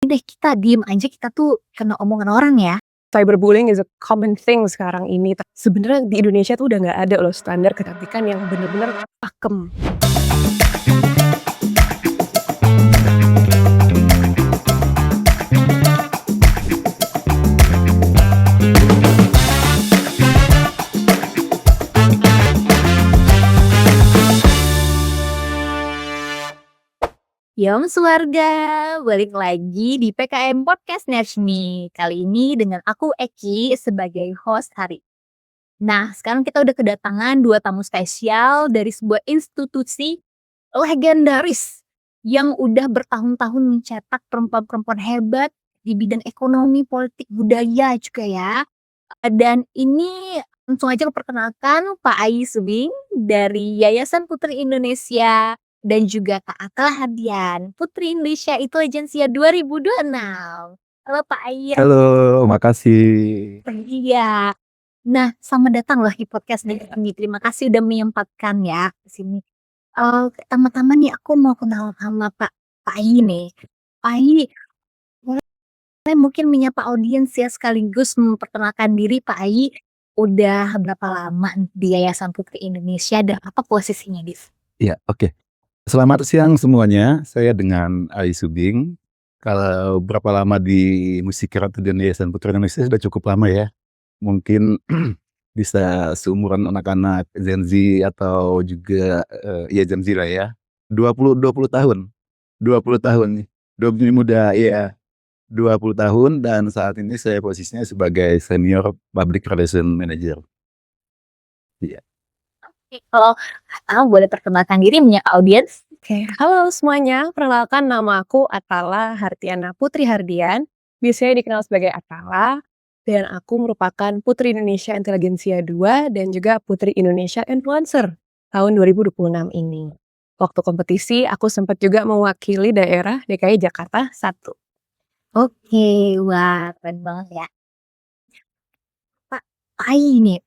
deh kita diem aja kita tuh kena omongan orang ya. Cyberbullying is a common thing sekarang ini. Sebenarnya di Indonesia tuh udah nggak ada loh standar kecantikan yang bener-bener pakem. Yong warga, balik lagi di PKM Podcast Nersmi. Kali ini dengan aku Eki sebagai host hari. Nah, sekarang kita udah kedatangan 2 tamu spesial dari sebuah institusi legendaris yang udah bertahun-tahun mencetak perempuan-perempuan hebat di bidang ekonomi, politik, budaya juga ya. Dan ini langsung aja aku perkenalkan Pak Ai Subing dari Yayasan Putri Indonesia dan juga Kak Atla Hardian, Putri Indonesia Intelijensia 2026. Halo Pak Ai. Halo, makasih. Iya. Nah, selamat datang loh di podcast kami. Terima kasih udah menyempatkan ya ke sini. Pertama-tama nih aku mau kenal sama Pak Ai nih. Pak Ai, boleh mungkin menyapa audiens ya sekaligus memperkenalkan diri Pak Ai. Udah berapa lama di Yayasan Putri Indonesia dan apa posisinya di? Ya, oke. Selamat siang semuanya. Saya dengan Ai Subing. Kalau berapa lama di Musik Ratu dan Yayasan Putri Indonesia sudah cukup lama ya. Mungkin bisa seumuran anak-anak Gen Z atau juga ya Gen Z lah ya. 20 tahun. 20 tahun nih. 20 muda ya. 20 tahun dan saat ini saya posisinya sebagai Senior Public Relation Manager. Iya. Oke, kalau boleh perkenalkan diri menyapa audiens. Oke, halo semuanya. Perkenalkan nama aku Atala Hartiana Putri Hardian. Biasanya dikenal sebagai Atala. Dan aku merupakan Putri Indonesia Intelijensia 2 dan juga Putri Indonesia Influencer tahun 2026 ini. Waktu kompetisi, aku sempat juga mewakili daerah DKI Jakarta 1. Oke, wah keren banget ya. Pak Ai nih,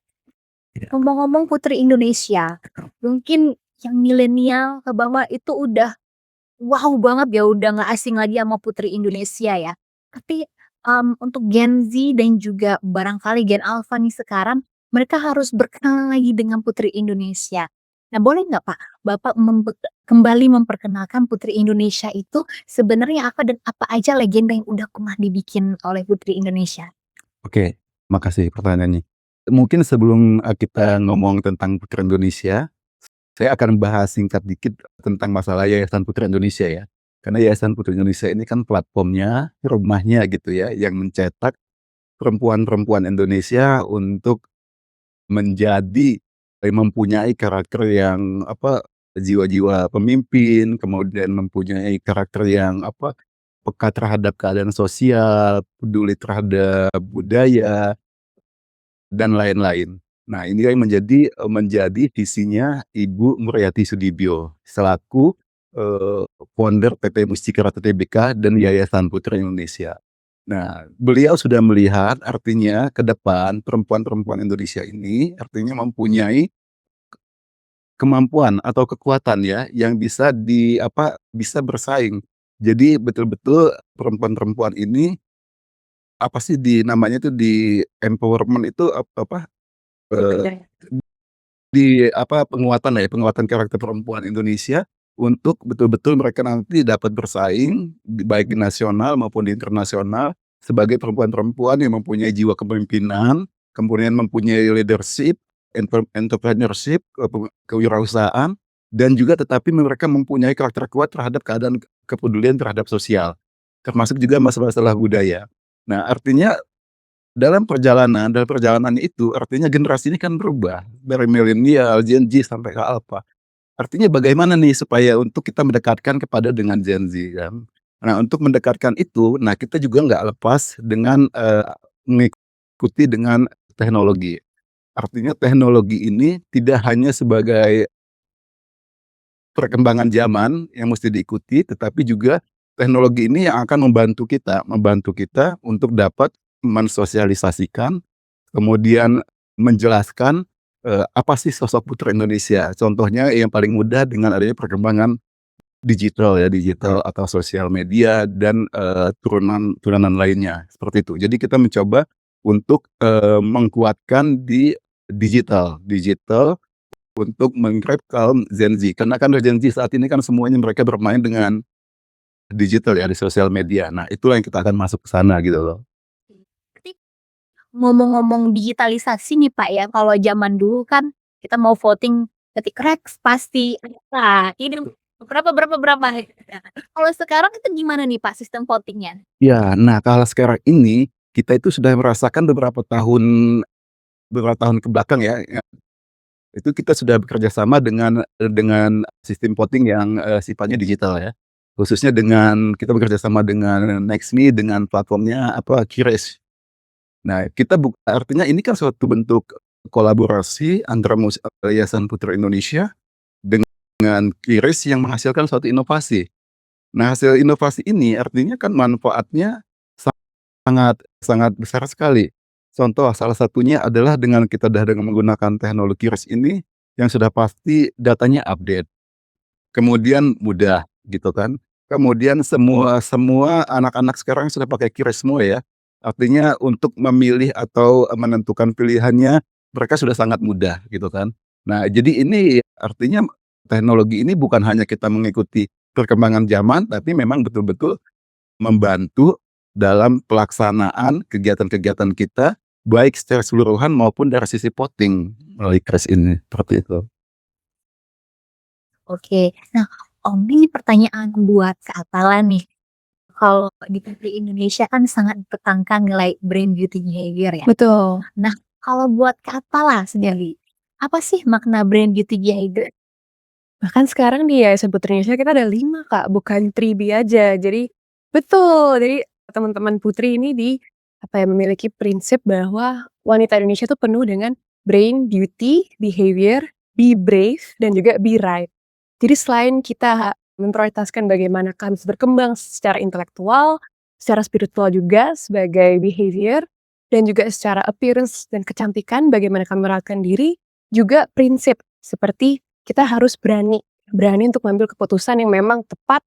Iya. ngomong-ngomong Putri Indonesia, mungkin yang milenial ke bawah itu udah wow banget ya, udah nggak asing lagi sama Putri Indonesia ya. Tapi untuk Gen Z dan juga barangkali Gen Alpha nih sekarang, mereka harus berkenalan lagi dengan Putri Indonesia. Nah, boleh nggak Pak, Bapak kembali memperkenalkan Putri Indonesia itu sebenarnya apa dan apa aja legenda yang udah pernah dibikin oleh Putri Indonesia? Oke, makasih pertanyaannya. Mungkin sebelum kita ngomong tentang Putri Indonesia, saya akan bahas singkat dikit tentang masalah Yayasan Putri Indonesia ya. Karena Yayasan Putri Indonesia ini kan platformnya, rumahnya gitu ya, yang mencetak perempuan-perempuan Indonesia untuk menjadi mempunyai karakter yang jiwa-jiwa pemimpin, kemudian mempunyai karakter yang peka terhadap keadaan sosial, peduli terhadap budaya dan lain-lain. Nah, ini yang menjadi visinya Ibu Muriati Sudibyo selaku founder PT Mustika Ratu Tbk dan Yayasan Putri Indonesia. Nah, beliau sudah melihat artinya ke depan perempuan-perempuan Indonesia ini artinya mempunyai kemampuan atau kekuatan ya yang bisa bersaing. Jadi betul-betul perempuan-perempuan ini namanya itu di empowerment itu penguatan karakter perempuan Indonesia untuk betul-betul mereka nanti dapat bersaing baik di nasional maupun di internasional sebagai perempuan-perempuan yang mempunyai jiwa kepemimpinan, kemudian mempunyai leadership, entrepreneurship, kewirausahaan, dan juga tetapi mereka mempunyai karakter kuat terhadap keadaan kepedulian terhadap sosial, termasuk juga masalah-masalah budaya. Nah, artinya dalam perjalanan itu artinya generasi ini kan berubah dari milenial, Gen Z sampai ke Alpha. Artinya bagaimana nih supaya untuk kita mendekatkan kepada dengan Gen Z kan. Nah, untuk mendekatkan itu, nah kita juga nggak lepas dengan mengikuti dengan teknologi. Artinya teknologi ini tidak hanya sebagai perkembangan zaman yang mesti diikuti, tetapi juga teknologi ini yang akan membantu kita untuk dapat mensosialisasikan, kemudian menjelaskan apa sih sosok Putri Indonesia. Contohnya yang paling mudah dengan adanya perkembangan digital ya, digital atau sosial media dan, turunan lainnya, seperti itu. Jadi kita mencoba untuk, menguatkan di digital untuk meng-grab kaum Gen Z. Karena kan Gen Z saat ini kan semuanya mereka bermain dengan digital ya, di sosial media. Nah, itulah yang kita akan masuk ke sana gitu loh. Berarti ngomong-ngomong digitalisasi nih Pak ya, kalau zaman dulu kan kita mau voting ketik Rex pasti, nah ini berapa berapa berapa, nah, kalau sekarang itu gimana nih Pak sistem voting-nya? Ya, nah kalau sekarang ini, kita itu sudah merasakan beberapa tahun ke belakang ya, itu kita sudah bekerja sama dengan sistem voting yang, sifatnya digital ya. Khususnya kita bekerja sama dengan Nextme, dengan platformnya QRIS. Nah, artinya ini kan suatu bentuk kolaborasi antara Yayasan Putra Indonesia dengan QRIS yang menghasilkan suatu inovasi. Nah, hasil inovasi ini artinya kan manfaatnya sangat sangat besar sekali. Contoh salah satunya adalah dengan menggunakan teknologi QRIS ini, yang sudah pasti datanya update, kemudian mudah gitu kan. Kemudian semua semua anak-anak sekarang sudah pakai QRIS semua ya. Artinya untuk memilih atau menentukan pilihannya, mereka sudah sangat mudah gitu kan. Nah, jadi ini artinya teknologi ini bukan hanya kita mengikuti perkembangan zaman, tapi memang betul-betul membantu dalam pelaksanaan kegiatan-kegiatan kita, baik secara keseluruhan maupun dari sisi voting melalui QRIS ini, seperti itu. Oke, nah Om ini pertanyaan buat Kak Atala nih, kalau di Putri Indonesia kan sangat ditekankan nilai brand beauty behavior ya. Betul. Nah, kalau buat Kak Atala sendiri, apa sih makna brand beauty behavior? Bahkan sekarang di Yayasan Putri Indonesia kita ada 5 Kak, bukan 3B aja. Jadi betul, jadi teman-teman putri ini memiliki prinsip bahwa wanita Indonesia tuh penuh dengan brain, beauty, behavior, be brave, dan juga be right. Jadi selain kita memprioritaskan bagaimana kami berkembang secara intelektual, secara spiritual juga sebagai behavior, dan juga secara appearance dan kecantikan bagaimana kami merawatkan diri, juga prinsip seperti kita harus berani untuk mengambil keputusan yang memang tepat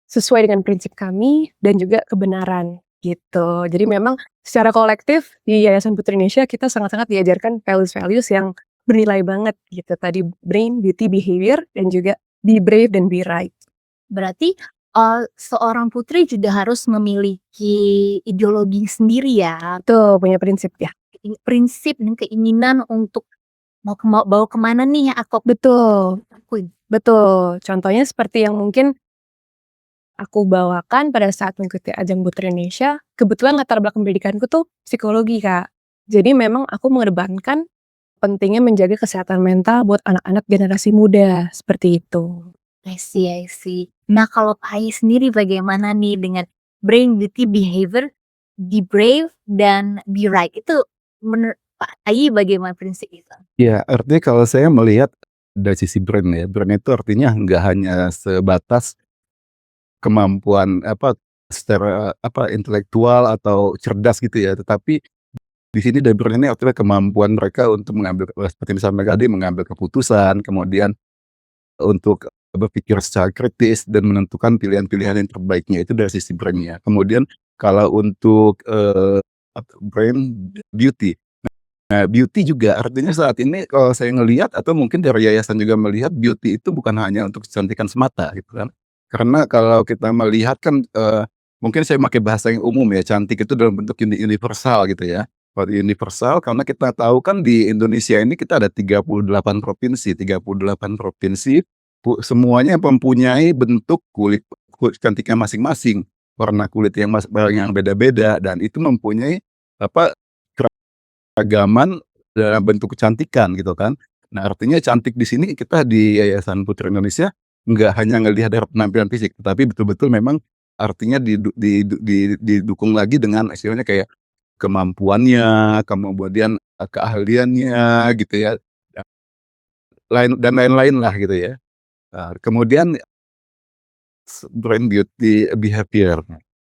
sesuai dengan prinsip kami dan juga kebenaran gitu. Jadi memang secara kolektif di Yayasan Putri Indonesia kita sangat-sangat diajarkan values-values yang bernilai banget gitu. Tadi brain, beauty, behavior, dan juga be brave dan be right. Berarti, seorang putri juga harus memiliki ideologi sendiri ya, Tuh punya prinsip ya. prinsip dan keinginan untuk mau bawa kemana nih yang aku Betul, lakuin. betul. Contohnya seperti yang mungkin aku bawakan pada saat mengikuti ajang Putri Indonesia, kebetulan latar belakang pendidikanku tuh psikologi Kak. Jadi memang aku mengedepankan pentingnya menjaga kesehatan mental buat anak-anak generasi muda, seperti itu. I see I see. Nah, kalau Pak Ai sendiri bagaimana nih dengan brain, beauty, behavior, be brave, dan be right? Itu menurut Pak Ai bagaimana prinsip itu? Ya, artinya kalau saya melihat dari sisi brand ya, brand itu artinya nggak hanya sebatas kemampuan secara intelektual atau cerdas gitu ya, tetapi di sini dari brand ini artinya kemampuan mereka untuk mengambil, seperti misalnya tadi, mengambil keputusan, kemudian untuk berpikir secara kritis dan menentukan pilihan-pilihan yang terbaiknya itu dari sisi brand-nya. Kemudian kalau untuk, brand beauty. Nah, beauty juga artinya saat ini kalau saya ngelihat atau mungkin dari yayasan juga melihat beauty itu bukan hanya untuk kecantikan semata gitu kan. Karena kalau kita melihat kan, mungkin saya pakai bahasa yang umum ya, cantik itu dalam bentuk universal gitu ya. Kalau universal karena kita tahu kan di Indonesia ini kita ada 38 provinsi semuanya mempunyai bentuk kulit cantiknya masing-masing, warna kulit yang beda-beda dan itu mempunyai apa keragaman dalam bentuk kecantikan gitu kan. Nah, artinya cantik di sini kita di Yayasan Putri Indonesia nggak hanya ngelihat dari penampilan fisik, tetapi betul-betul memang artinya didukung lagi dengan istilahnya kayak kemampuannya, kemudian, keahliannya gitu ya, dan lain-lain lah gitu ya. Kemudian brand beauty behavior.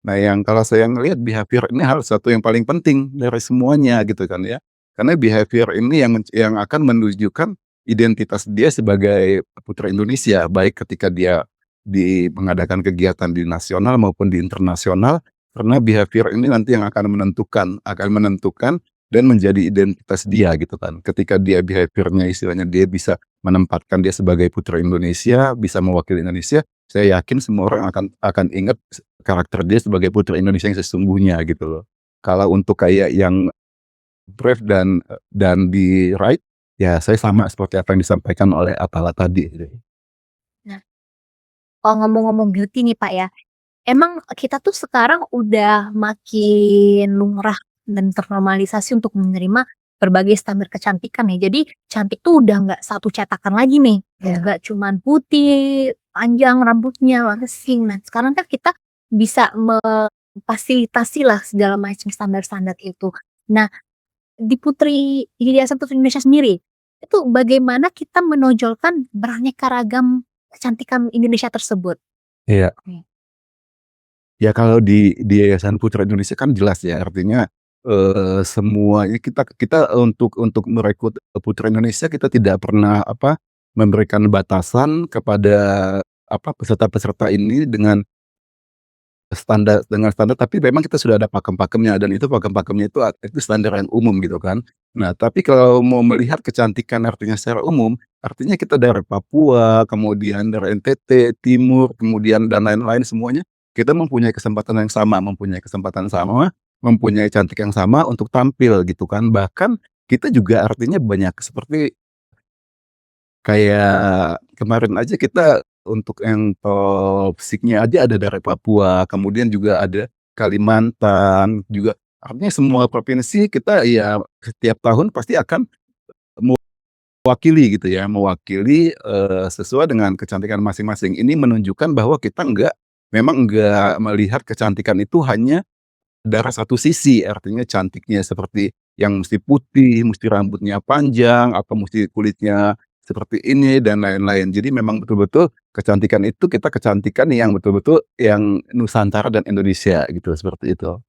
Nah, yang kalau saya ngelihat behavior ini hal satu yang paling penting dari semuanya gitu kan ya. Karena behavior ini yang akan menunjukkan identitas dia sebagai putra Indonesia, baik ketika dia di mengadakan kegiatan di nasional maupun di internasional, karena behavior ini nanti yang akan menentukan dan menjadi identitas dia gitu kan. Ketika dia behavior-nya istilahnya dia bisa menempatkan dia sebagai putri Indonesia, bisa mewakili Indonesia, saya yakin semua orang akan ingat karakter dia sebagai putri Indonesia yang sesungguhnya gitu loh. Kalau untuk kayak yang brave dan di right, ya saya sama seperti apa yang disampaikan oleh Atala tadi gitu. Nah, kalau ngomong-ngomong beauty nih Pak ya, emang kita tuh sekarang udah makin lumrah dan ternormalisasi untuk menerima berbagai standar kecantikan ya. Jadi cantik tuh udah nggak satu cetakan lagi nih, nggak cuman putih, panjang rambutnya, langsing. Nah sekarang kan kita bisa memfasilitasi lah segala macam standar-standar itu. Nah di Yayasan Putri Indonesia sendiri, itu bagaimana kita menonjolkan beraneka ragam kecantikan Indonesia tersebut? Iya. Oke. Ya kalau di Yayasan Putra Indonesia kan jelas ya, artinya, semuanya kita untuk merekrut putra Indonesia kita tidak pernah memberikan batasan kepada peserta-peserta ini dengan standar, tapi memang kita sudah ada pakem-pakemnya dan itu pakem-pakemnya itu standar yang umum gitu kan. Nah, tapi kalau mau melihat kecantikan artinya secara umum, artinya kita dari Papua, kemudian dari NTT, Timur, kemudian dan lain-lain semuanya, kita mempunyai kesempatan yang sama, mempunyai cantik yang sama untuk tampil gitu kan. Bahkan kita juga artinya banyak seperti kayak kemarin aja kita untuk yang top Signia aja ada dari Papua, kemudian juga ada Kalimantan, juga artinya semua provinsi kita ya setiap tahun pasti akan mewakili gitu ya, sesuai dengan kecantikan masing-masing. Ini menunjukkan bahwa kita memang enggak melihat kecantikan itu hanya dari satu sisi, artinya cantiknya seperti yang mesti putih, mesti rambutnya panjang, atau mesti kulitnya seperti ini dan lain-lain. Jadi memang betul-betul kecantikan itu kita kecantikan yang betul-betul yang Nusantara dan Indonesia gitu, seperti itu.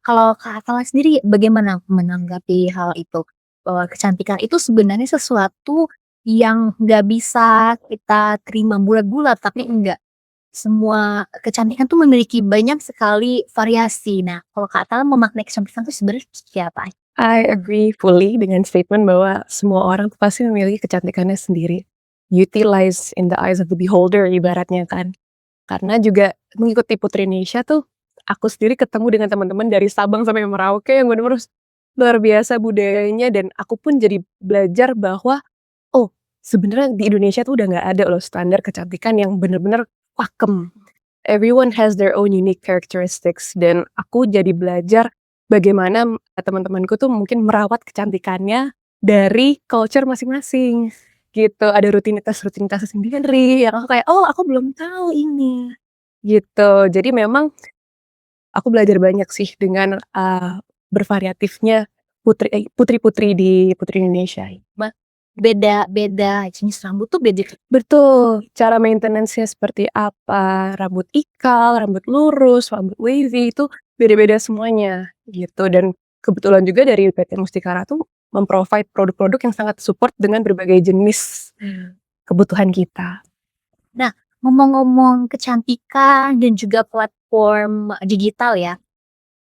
Kalau Kak Atala sendiri bagaimana menanggapi hal itu? Bahwa kecantikan itu sebenarnya sesuatu yang nggak bisa kita terima bulat-bulat, tapi enggak. Semua kecantikan tuh memiliki banyak sekali variasi. Nah, kalau Kak Atala memaknai kecantikan itu sebenarnya seperti apa? I agree fully dengan statement bahwa semua orang tuh pasti memiliki kecantikannya sendiri. Beauty lies in the eyes of the beholder ibaratnya kan. Karena juga mengikuti Putri Indonesia tuh, aku sendiri ketemu dengan teman-teman dari Sabang sampai Merauke yang bener-bener luar biasa budayanya dan aku pun jadi belajar bahwa, oh sebenarnya di Indonesia tuh udah nggak ada loh standar kecantikan yang bener-bener pakem. Everyone has their own unique characteristics dan aku jadi belajar bagaimana teman-temanku tuh mungkin merawat kecantikannya dari culture masing-masing gitu. Ada rutinitas-rutinitas sendiri yang aku kayak, oh aku belum tahu ini gitu. Jadi memang aku belajar banyak sih dengan bervariatifnya putri-putri di Putri Indonesia. Beda-beda jenis rambut tuh beda. Betul, cara maintenance-nya seperti apa, rambut ikal, rambut lurus, rambut wavy itu beda-beda semuanya gitu. Dan kebetulan juga dari PT Mustikara tuh memprovide produk-produk yang sangat support dengan berbagai jenis kebutuhan kita. Nah, ngomong-ngomong kecantikan dan juga platform digital ya.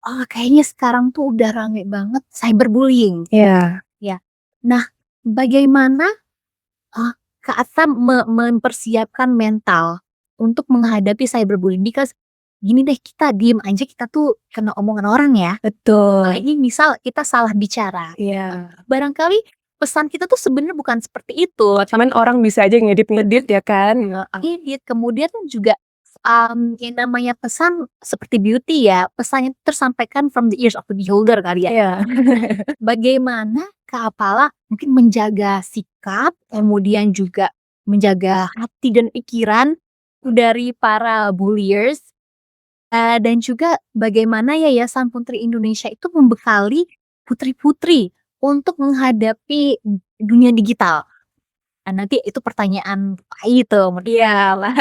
Oh, kayaknya sekarang tuh udah rame banget cyberbullying. Iya. Ya. Nah, bagaimana Kak Atta mempersiapkan mental untuk menghadapi cyberbullying? Because gini deh, kita diem aja kita tuh kena omongan orang ya. Betul. Ini misal kita salah bicara. Iya. Barangkali pesan kita tuh sebenarnya bukan seperti itu. Cuman orang bisa aja ngedit ya kan. Edit, kemudian juga yang namanya pesan seperti beauty ya, pesannya tersampaikan from the ears of the beholder kali ya. Iya. Bagaimana Kak Apala mungkin menjaga sikap, kemudian juga menjaga hati dan pikiran dari para bulliers, dan juga bagaimana Yayasan Putri Indonesia itu membekali putri-putri untuk menghadapi dunia digital. Nah, nanti itu pertanyaan itu. Iyalah.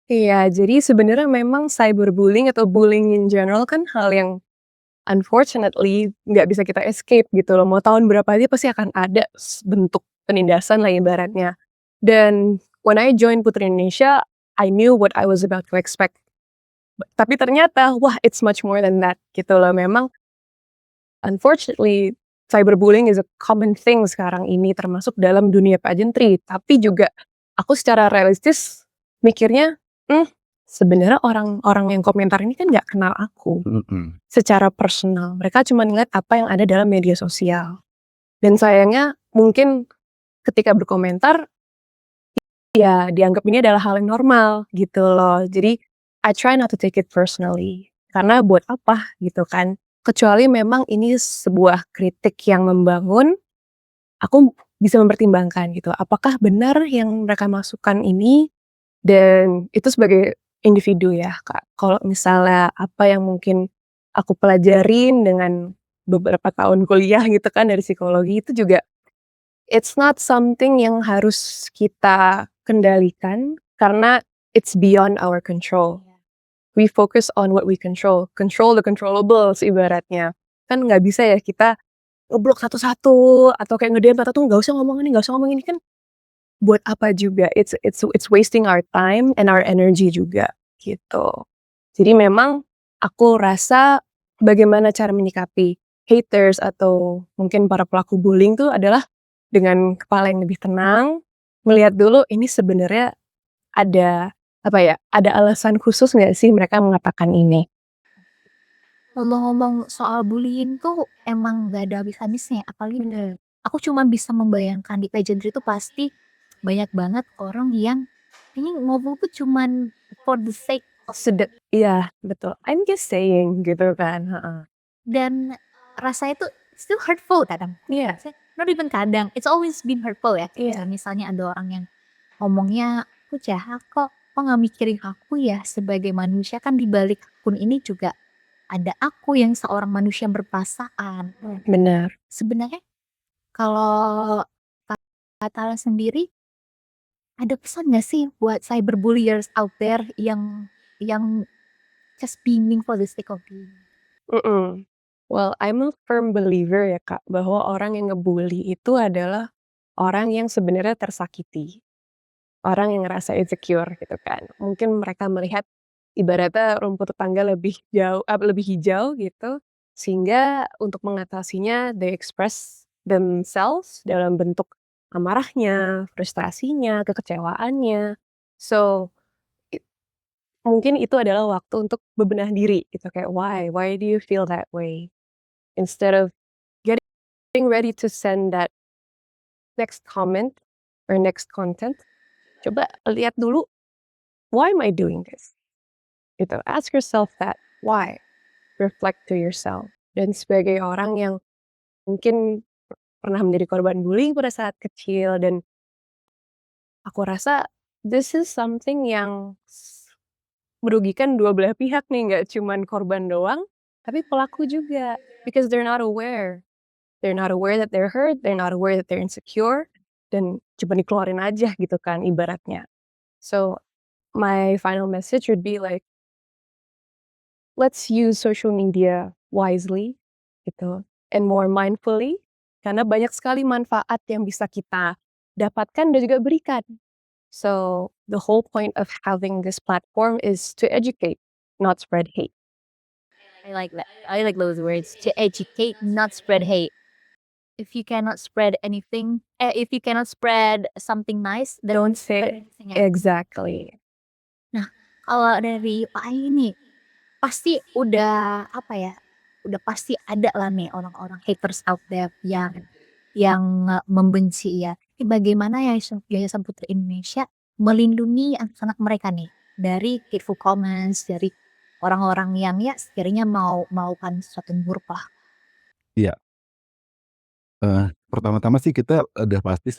Iya, jadi sebenarnya memang cyberbullying atau bullying in general kan hal yang unfortunately nggak bisa kita escape gitu loh. Mau tahun berapa aja pasti akan ada bentuk penindasan lah ibaratnya. Dan when I join Putri Indonesia, I knew what I was about to expect. Tapi ternyata, wah, it's much more than that gitu loh. Memang unfortunately cyberbullying is a common thing sekarang ini termasuk dalam dunia pageantry. Tapi juga aku secara realistis mikirnya, sebenarnya orang-orang yang komentar ini kan nggak kenal aku Mhm. secara personal. Mereka cuma ngeliat apa yang ada dalam media sosial. Dan sayangnya mungkin ketika berkomentar, ya dianggap ini adalah hal yang normal gitu loh. Jadi I try not to take it personally. Karena buat apa gitu kan. Kecuali memang ini sebuah kritik yang membangun, aku bisa mempertimbangkan gitu. Apakah benar yang mereka masukkan ini, dan itu sebagai individu ya Kak. Kalau misalnya apa yang mungkin aku pelajarin dengan beberapa tahun kuliah gitu kan dari psikologi, itu juga it's not something yang harus kita kendalikan karena it's beyond our control. We focus on what we control. Control the controllables ibaratnya. Kan nggak bisa ya kita ngeblok satu-satu atau kayak nge-DM satu-satu, nggak usah ngomong ini, nggak usah ngomong ini, kan buat apa juga. It's wasting our time and our energy juga gitu. Jadi memang aku rasa bagaimana cara menyikapi haters atau mungkin para pelaku bullying tuh adalah dengan kepala yang lebih tenang, melihat dulu ini sebenarnya ada apa ya, ada alasan khusus nggak sih mereka mengatakan ini. Ngomong-ngomong soal bullying tuh emang gak ada habis-habisnya, apalagi aku cuma bisa membayangkan di pageantry itu pasti banyak banget orang yang ini ngomong tuh cuman for the sake of Iya betul, I'm just saying gitu kan, heeh. dan rasanya tuh still hurtful kadang. Iya. Not even kadang, it's always been hurtful ya. Iya. Misalnya ada orang yang ngomongnya, aku jahat kok nggak mikirin aku ya sebagai manusia, kan di balik akun ini juga ada aku yang seorang manusia berperasaan. Benar. Sebenarnya kalau Kak Tala sendiri, ada pesan nggak sih buat cyberbulliers out there yang just beaming for the sake of being? Well, I'm a firm believer ya Kak, bahwa orang yang ngebully itu adalah orang yang sebenarnya tersakiti. Orang yang ngerasa insecure gitu kan. Mungkin mereka melihat ibaratnya rumput tetangga lebih hijau gitu, sehingga untuk mengatasinya they express themselves dalam bentuk amarahnya, frustrasinya, kekecewaannya. So, it mungkin itu adalah waktu untuk bebenah diri gitu, kayak why do you feel that way? Instead of getting ready to send that next comment or next content, coba lihat dulu, why am I doing this? Gitu, ask yourself that, why? Reflect to yourself. Dan sebagai orang yang mungkin pernah menjadi korban bullying pada saat kecil, dan aku rasa this is something yang merugikan dua belah pihak nih, nggak cuman korban doang, tapi pelaku juga. Because they're not aware. They're not aware that they're hurt, they're not aware that they're insecure, dan cuma dikeluarin aja gitu kan ibaratnya. So, my final message would be like, let's use social media wisely gitu, and more mindfully, karena banyak sekali manfaat yang bisa kita dapatkan dan juga berikan. So, the whole point of having this platform is to educate, not spread hate. I like that. I like those words. To educate, not spread hate. If you cannot spread anything, if you cannot spread something nice, then Don't say spread anything else. exactly. Kalau dari Pak Ai nih, pasti udah apa ya? Udah pasti ada lah nih orang-orang haters out there yang membenci ya. Ini bagaimana Yayasan Putri Indonesia melindungi anak-anak mereka nih dari hateful comments, dari orang-orang yang ya sekiranya mau melakukan sesuatu yang buruk lah. Iya. Pertama-tama sih kita udah pasti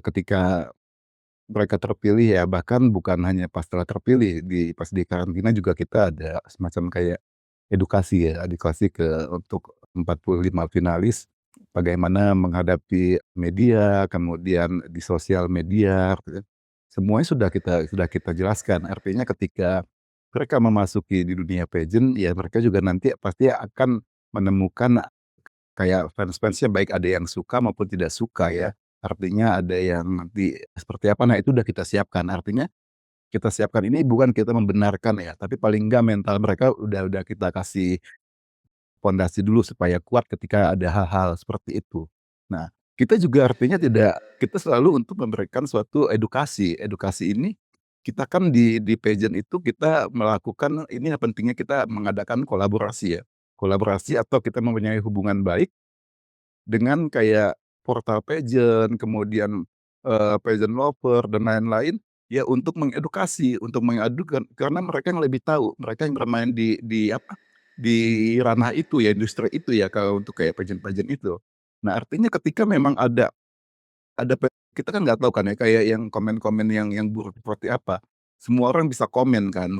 ketika mereka terpilih ya, bahkan bukan hanya pas setelah terpilih, pas di karantina juga kita ada semacam kayak edukasi untuk 45 finalis, bagaimana menghadapi media, kemudian di sosial media, gitu ya. Semuanya sudah kita jelaskan. Artinya ketika mereka memasuki di dunia pageant, ya mereka juga nanti pasti akan menemukan kayak fans-fansnya, baik ada yang suka maupun tidak suka ya. Artinya ada yang nanti seperti apa, nah itu udah kita siapkan. Artinya kita siapkan ini bukan kita membenarkan ya, tapi paling enggak mental mereka udah kita kasih pondasi dulu supaya kuat ketika ada hal-hal seperti itu. Nah, kita juga artinya kita selalu untuk memberikan suatu edukasi. Edukasi ini kita kan di pageant itu kita melakukan ini yang pentingnya kita mengadakan kolaborasi ya. Kolaborasi atau kita mempunyai hubungan baik dengan kayak portal pageant, kemudian, pageant lover dan lain-lain, ya untuk mengedukasi, untuk mengadukan karena mereka yang lebih tahu, mereka yang bermain di apa, di ranah itu ya, industri itu ya, kalau untuk kayak pageant-pageant itu. Nah, artinya ketika memang ada kita kan nggak tahu kan ya, kayak yang komen-komen yang buruk seperti apa, semua orang bisa komen kan.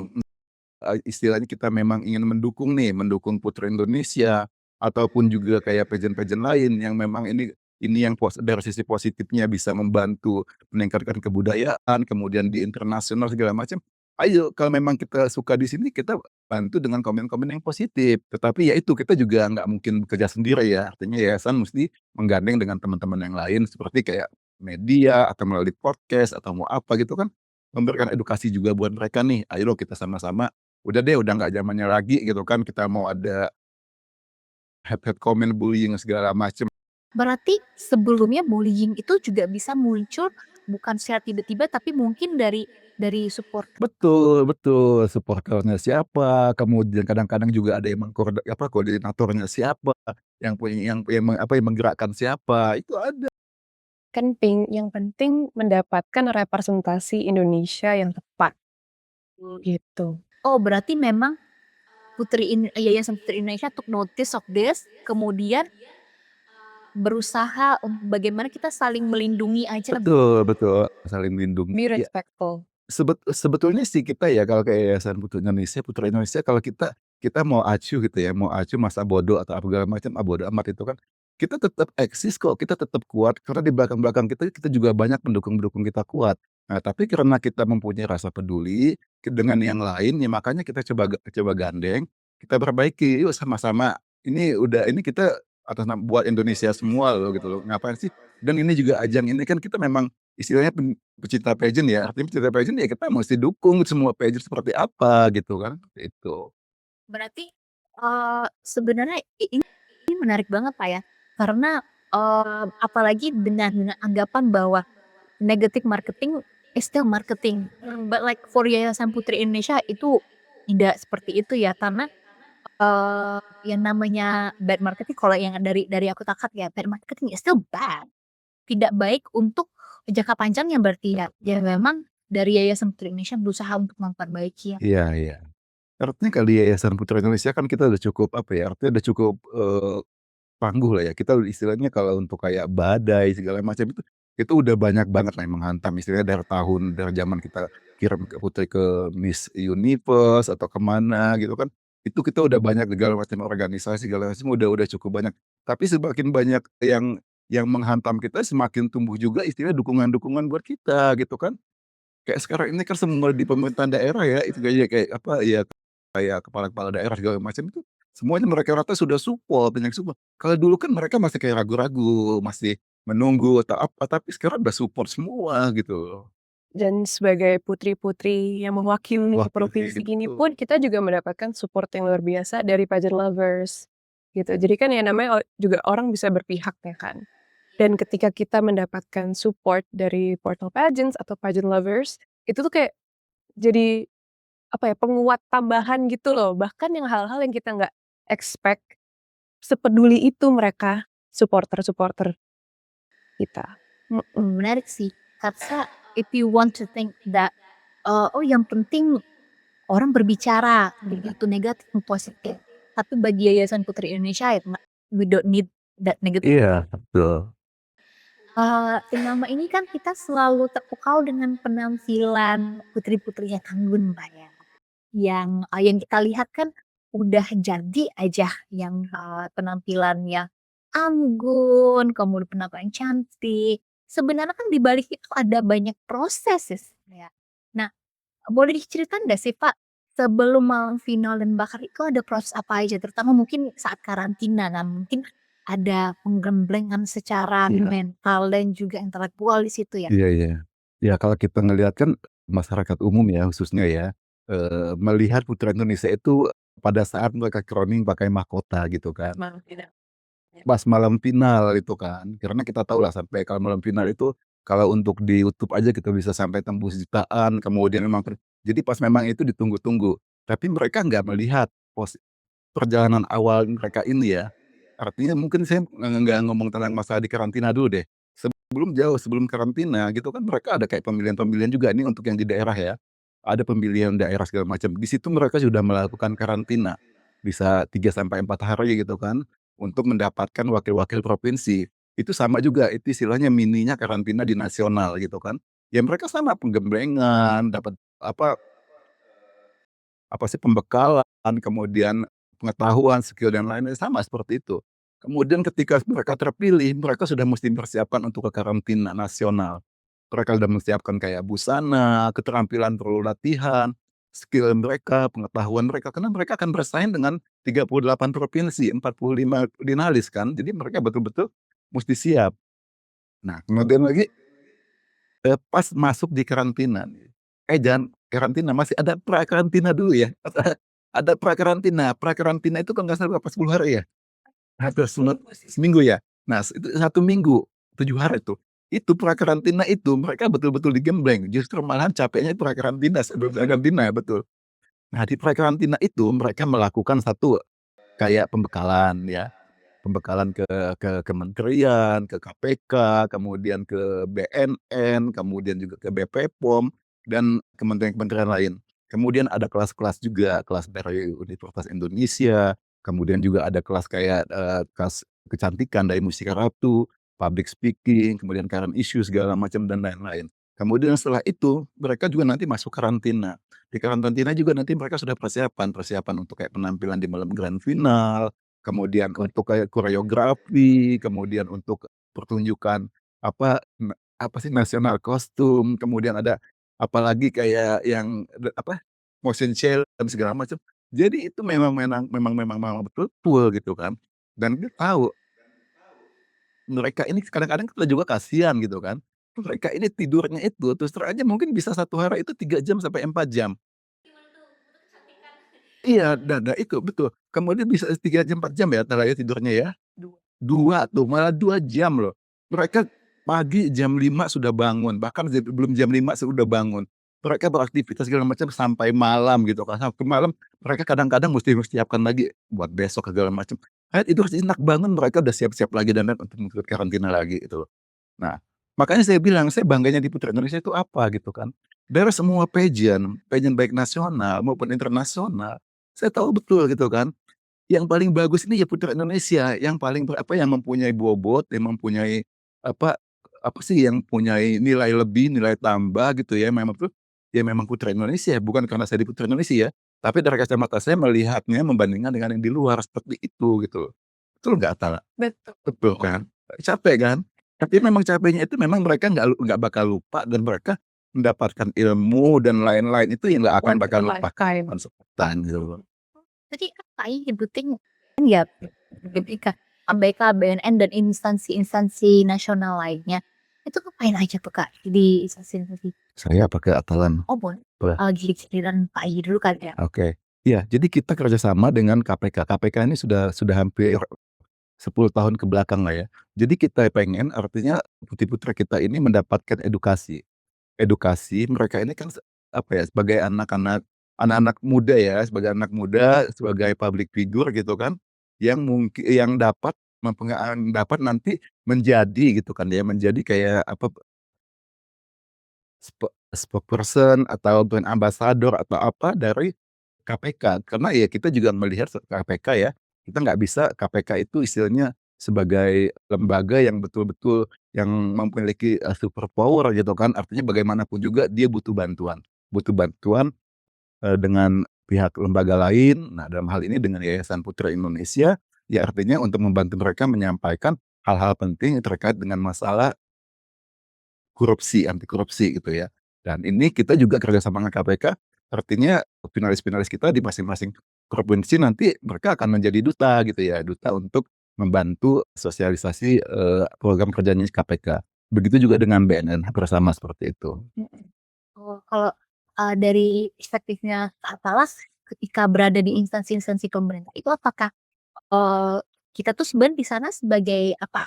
Istilahnya kita memang ingin mendukung nih, mendukung Putri Indonesia, ataupun juga kayak pageant-pageant lain yang memang ini yang dari sisi positifnya bisa membantu meningkatkan kebudayaan, kemudian di internasional segala macam. Ayo kalau memang kita suka di sini kita bantu dengan komen-komen yang positif. Tetapi ya itu kita juga nggak mungkin bekerja sendiri ya, artinya yayasan mesti menggandeng dengan teman-teman yang lain seperti kayak media atau melalui podcast atau mau apa gitu kan, memberikan edukasi juga buat mereka nih, "Ayo loh kita sama-sama. Udah deh, udah nggak zamannya lagi gitu kan, kita mau ada hate comment, bullying segala macem." Berarti sebelumnya bullying itu juga bisa muncul bukan secara tiba-tiba tapi mungkin dari support. Betul betul, supporter-nya siapa, kemudian kadang-kadang juga ada yang koordinatornya siapa, yang punya yang menggerakkan siapa, itu ada. Kan yang penting mendapatkan representasi Indonesia yang tepat, gitu. Oh, berarti memang Yayasan Putri Indonesia took notice of this, kemudian berusaha untuk bagaimana kita saling melindungi aja. Betul betul, saling melindungi. Be Iya, respectful. sebetulnya sih kita ya kalau kayak Yayasan Putri Indonesia kalau kita mau acuh gitu ya, mau acuh masa bodoh atau apa segala macam, bodo amat itu kan, kita tetap eksis kok, kita tetap kuat karena di belakang-belakang kita juga banyak pendukung-pendukung kita kuat. Nah, tapi karena kita mempunyai rasa peduli dengan yang lain, ya makanya kita coba gandeng, kita perbaiki, yuk sama-sama, ini kita atas buat Indonesia semua loh gitu loh, ngapain sih dan ini juga ajang ini kan kita memang istilahnya pecinta pageant ya, artinya pecinta pageant ya kita mesti dukung semua pageant seperti apa gitu kan, itu. Berarti, sebenarnya ini menarik banget, Pak, ya. Karena, apalagi dengan anggapan bahwa negative marketing is still marketing, but like for Yayasan Putri Indonesia itu tidak seperti itu ya, karena, yang namanya bad marketing kalau yang dari aku tangkap ya, bad marketing is still bad, tidak baik untuk jangka panjangnya berarti ya. Ya memang dari Yayasan Putri Indonesia berusaha untuk memperbaiki ya. Iya iya. Artinya kali Yayasan Putra Indonesia kan kita udah cukup apa ya, artinya udah cukup, tangguh lah ya, kita istilahnya kalau untuk kayak badai segala macam itu udah banyak banget lah yang menghantam istilahnya dari zaman kita kirim ke Putri ke Miss Universe atau kemana gitu kan, itu kita udah banyak segala macam organisasi segala macam udah cukup banyak. Tapi semakin banyak yang menghantam kita semakin tumbuh juga istilah dukungan-dukungan buat kita gitu kan. Kayak sekarang ini kan semua di pemerintahan daerah ya, itu kayak apa, ya kayak kepala-kepala daerah segala macam itu, semuanya mereka rata sudah support, banyak support. Kalau dulu kan mereka masih kayak ragu-ragu, masih menunggu atau apa, tapi sekarang udah support semua gitu. Dan sebagai putri-putri yang mewakili Wah, provinsi ini gitu. pun kita juga mendapatkan support yang luar biasa dari pageant lovers, gitu. Jadi kan ya namanya juga orang bisa berpihak ya kan. Dan ketika kita mendapatkan support dari portal pageants atau pageant lovers, itu tuh kayak jadi apa ya, penguat tambahan gitu loh. Bahkan yang hal-hal yang kita nggak expect, sepeduli itu mereka supporter-supporter kita. Menarik sih, karena if you want to think that, oh yang penting orang berbicara, begitu negatif maupun positif. Tapi bagi Yayasan Putri Indonesia ya we don't need that negative. Iya, betul. Selama ini kan kita selalu terpukau dengan penampilan putri-putri yang anggun, Mbak, ya. Yang kita lihat kan udah jadi aja yang, penampilannya anggun, kemudian penampilan cantik. Sebenarnya kan di balik itu ada banyak proses ya sebenarnya. Nah, boleh diceritain nggak sih, Pak, sebelum malam final dan bakar itu ada proses apa aja? Terutama mungkin saat karantina kan, mungkin ada penggemblengan secara Iya. mental dan juga intelektual di situ ya? Iya iya. Ya kalau kita ngelihat kan masyarakat umum ya khususnya ya, melihat putra Indonesia itu pada saat mereka crowning pakai mahkota gitu kan. Maaf tidak. Pas malam final itu kan, karena kita tahu lah sampai kalau malam final itu, kalau untuk di YouTube aja kita bisa sampai tembus jutaan, kemudian memang jadi pas memang itu ditunggu-tunggu. Tapi mereka nggak melihat perjalanan awal mereka ini ya. Artinya mungkin saya nggak ngomong tentang masalah di karantina dulu deh. Sebelum karantina gitu kan mereka ada kayak pemilihan-pemilihan juga ini untuk yang di daerah ya. Ada pemilihan daerah segala macam. Di situ mereka sudah melakukan karantina. Bisa 3 sampai 4 hari gitu kan untuk mendapatkan wakil-wakil provinsi. Itu sama juga itu istilahnya mininya karantina di nasional gitu kan. Ya mereka sama penggemblengan, dapat apa apa sih, pembekalan, kemudian pengetahuan, skill dan lain-lain, sama seperti itu. Kemudian ketika mereka terpilih, mereka sudah mesti persiapkan untuk ke karantina nasional. Mereka sudah menyiapkan kayak busana, keterampilan perlu latihan, skill mereka, pengetahuan mereka, karena mereka akan bersaing dengan 38 provinsi, 45 finalis kan, jadi mereka betul-betul mesti siap. Nah, kemudian lagi pas masuk di karantina nih, jangan karantina, masih ada pra-karantina dulu ya. Ada pra-karantina itu kalau nggak salah berapa, 10 hari ya? Hampir seminggu ya? Nah, itu 1 minggu, 7 hari tuh. Itu pra-karantina itu mereka betul-betul digembleng, justru malahan capeknya pra-karantina sebelum karantina, betul. Nah, di pra-karantina itu mereka melakukan satu kayak pembekalan ya. Pembekalan ke kementerian, ke KPK, kemudian ke BNN, kemudian juga ke BPOM, dan kementerian-kementerian lain. Kemudian ada kelas-kelas juga, kelas dari Universitas Indonesia, kemudian juga ada kelas kayak, kelas kecantikan dari Mustika Ratu, public speaking, kemudian current issue segala macam dan lain-lain. Kemudian setelah itu, mereka juga nanti masuk karantina. Di karantina juga nanti mereka sudah persiapan untuk kayak penampilan di malam grand final, kemudian untuk kayak koreografi, kemudian untuk pertunjukan apa sih, nasional kostum, kemudian ada apalagi kayak yang apa, motion share dan segala macam. Jadi itu memang betul full gitu kan. Dan kita tahu mereka ini kadang-kadang kita juga kasihan gitu kan. Mereka ini tidurnya itu terus terang aja mungkin bisa 1 hari itu 3 jam sampai 4 jam. Iya, itu betul. Kemudian bisa 3 jam, 4 jam ya antara ya tidurnya ya. 2 tuh, malah 2 jam loh. Mereka pagi jam 5 sudah bangun, bahkan belum jam 5 sudah bangun. Mereka beraktivitas segala macam sampai malam gitu kan, sampai malam mereka kadang-kadang mesti mempersiapkan lagi buat besok segala macam. Itu enak banget mereka udah siap-siap lagi dan untuk mengikuti karantina lagi gitu loh. Nah, makanya saya bilang, saya bangganya di Putri Indonesia itu apa gitu kan. Dari semua pageant baik nasional maupun internasional, saya tahu betul gitu kan, yang paling bagus ini ya Putri Indonesia, yang paling yang mempunyai bobot, yang mempunyai apa apa sih, yang mempunyai nilai lebih, nilai tambah gitu ya, memang tuh, ya memang Putra Indonesia, bukan karena saya di Putra Indonesia ya, tapi dari kacamata saya melihatnya membandingkan dengan yang di luar seperti itu gitu. Betul nggak Tala? Betul. Betul kan? Capek kan? Tapi memang capeknya itu memang mereka nggak bakal lupa dan mereka mendapatkan ilmu dan lain-lain itu yang nggak akan Once bakal in a lupa lifetime. sebutan gitu loh. Tadi Kakaknya nyebutin kan ya BPK, KBK, BNN, dan instansi-instansi nasional lainnya. Itu ngapain aja tuh Kak di instansi-instansi? Saya pakai Atalan. Oh boleh, Boleh. giliran Kak I dulu kan ya? Oke. Iya, jadi kita kerjasama dengan KPK. KPK ini sudah hampir 10 tahun ke belakang lah ya. Jadi kita pengen artinya putri-putra kita ini mendapatkan edukasi. Edukasi mereka ini kan apa ya, sebagai anak-anak muda ya, sebagai anak muda, sebagai public figure gitu kan, yang dapat nanti menjadi gitu kan ya, menjadi kayak apa, spokesperson atau brand ambassador atau apa dari KPK. Karena ya kita juga melihat KPK ya, kita nggak bisa KPK itu istilahnya sebagai lembaga yang betul-betul yang memiliki, super power gitu kan. Artinya bagaimanapun juga dia butuh bantuan. Butuh bantuan, dengan pihak lembaga lain. Nah, dalam hal ini dengan Yayasan Putra Indonesia, ya artinya untuk membantu mereka menyampaikan hal-hal penting terkait dengan masalah korupsi, anti korupsi gitu ya. Dan ini kita juga kerjasama dengan KPK, artinya finalis-finalis kita di masing-masing provinsi nanti mereka akan menjadi duta gitu ya, duta untuk membantu sosialisasi, program kerjanya KPK. Begitu juga dengan BNN, hampir sama seperti itu. Oh, kalau, dari perspektifnya Kak Atala ketika berada di instansi-instansi pemerintah itu apakah, kita tuh sebenarnya di sana sebagai apa,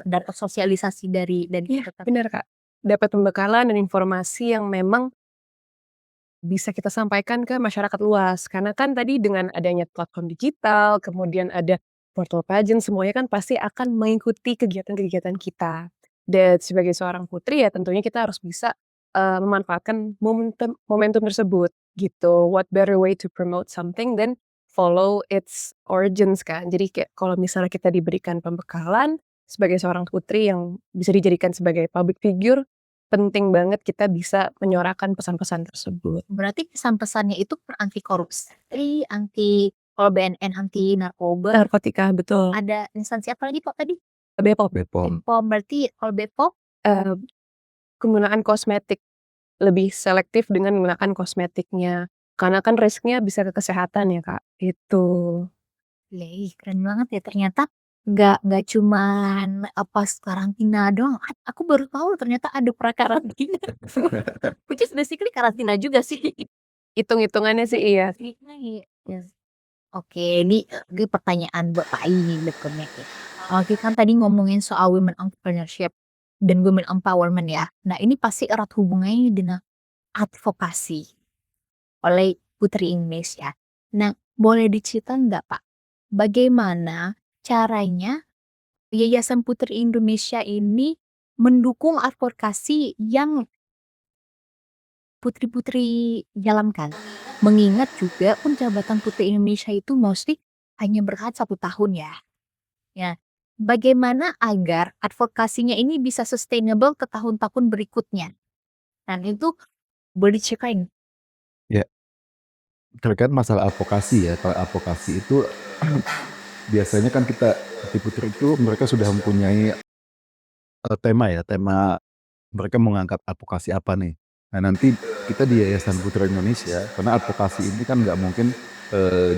dapat sosialisasi dari Iya, benar Kak. Dapat pembekalan dan informasi yang memang bisa kita sampaikan ke masyarakat luas. Karena kan tadi dengan adanya platform digital, kemudian ada portal pageant, semuanya kan pasti akan mengikuti kegiatan-kegiatan kita. Dan sebagai seorang putri ya tentunya kita harus bisa, memanfaatkan momentum momentum tersebut, gitu. What better way to promote something than follow its origins kan. Jadi kayak kalau misalnya kita diberikan pembekalan sebagai seorang putri yang bisa dijadikan sebagai public figure, penting banget kita bisa menyuarakan pesan-pesan tersebut. Berarti pesan-pesannya itu anti korupsi, anti kalau BNN anti narkoba, Narkotika, betul. ada instansi apa lagi Pak tadi? Bepom, Bepom. BPOM, berarti kalau BPOM penggunaan kosmetik, lebih selektif dengan menggunakan kosmetiknya. Karena kan risknya bisa ke kesehatan ya Kak, itu. ih, keren banget ya ternyata nggak cuman, pas karantina doang, aku baru tahu ternyata ada pra-karantina. Which is basically karantina juga sih. Hitung-hitungannya sih iya. Yes. Oke, ini pertanyaan buat Pak ini berikutnya nih. Oke, kan tadi ngomongin soal women entrepreneurship dan women empowerment ya. Nah, ini pasti erat hubungannya dengan advokasi oleh Putri Indonesia. Nah, boleh diceritakan nggak Pak, bagaimana caranya Yayasan Putri Indonesia ini mendukung advokasi yang putri-putri jalankan? Mengingat juga jabatan Putri Indonesia itu mostly hanya bertahan 1 tahun ya. Ya, bagaimana agar advokasinya ini bisa sustainable ke tahun-tahun berikutnya? Dan itu boleh diceritain. Ya, terkait masalah advokasi ya, kalau advokasi itu biasanya kan kita putri-putri itu mereka sudah mempunyai, tema ya, tema mereka mengangkat advokasi apa nih. Nah nanti kita di Yayasan Putra Indonesia, karena advokasi ini kan nggak mungkin,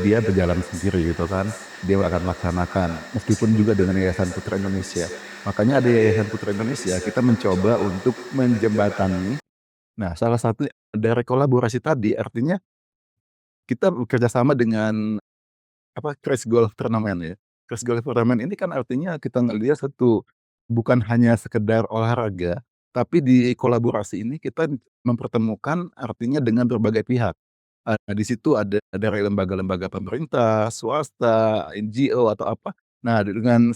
dia berjalan sendiri gitu kan, dia akan laksanakan, meskipun juga dengan Yayasan Putra Indonesia. Makanya ada Yayasan Putra Indonesia, kita mencoba untuk menjembatani. Nah salah satu dari kolaborasi tadi, artinya kita bekerja sama dengan apa, Crash Golf Tournament ya. Crash Golf Tournament ini kan artinya kita ngelihat satu, bukan hanya sekedar olahraga, tapi di kolaborasi ini kita mempertemukan artinya dengan berbagai pihak. Di situ ada dari lembaga-lembaga pemerintah, swasta, NGO atau apa. Nah dengan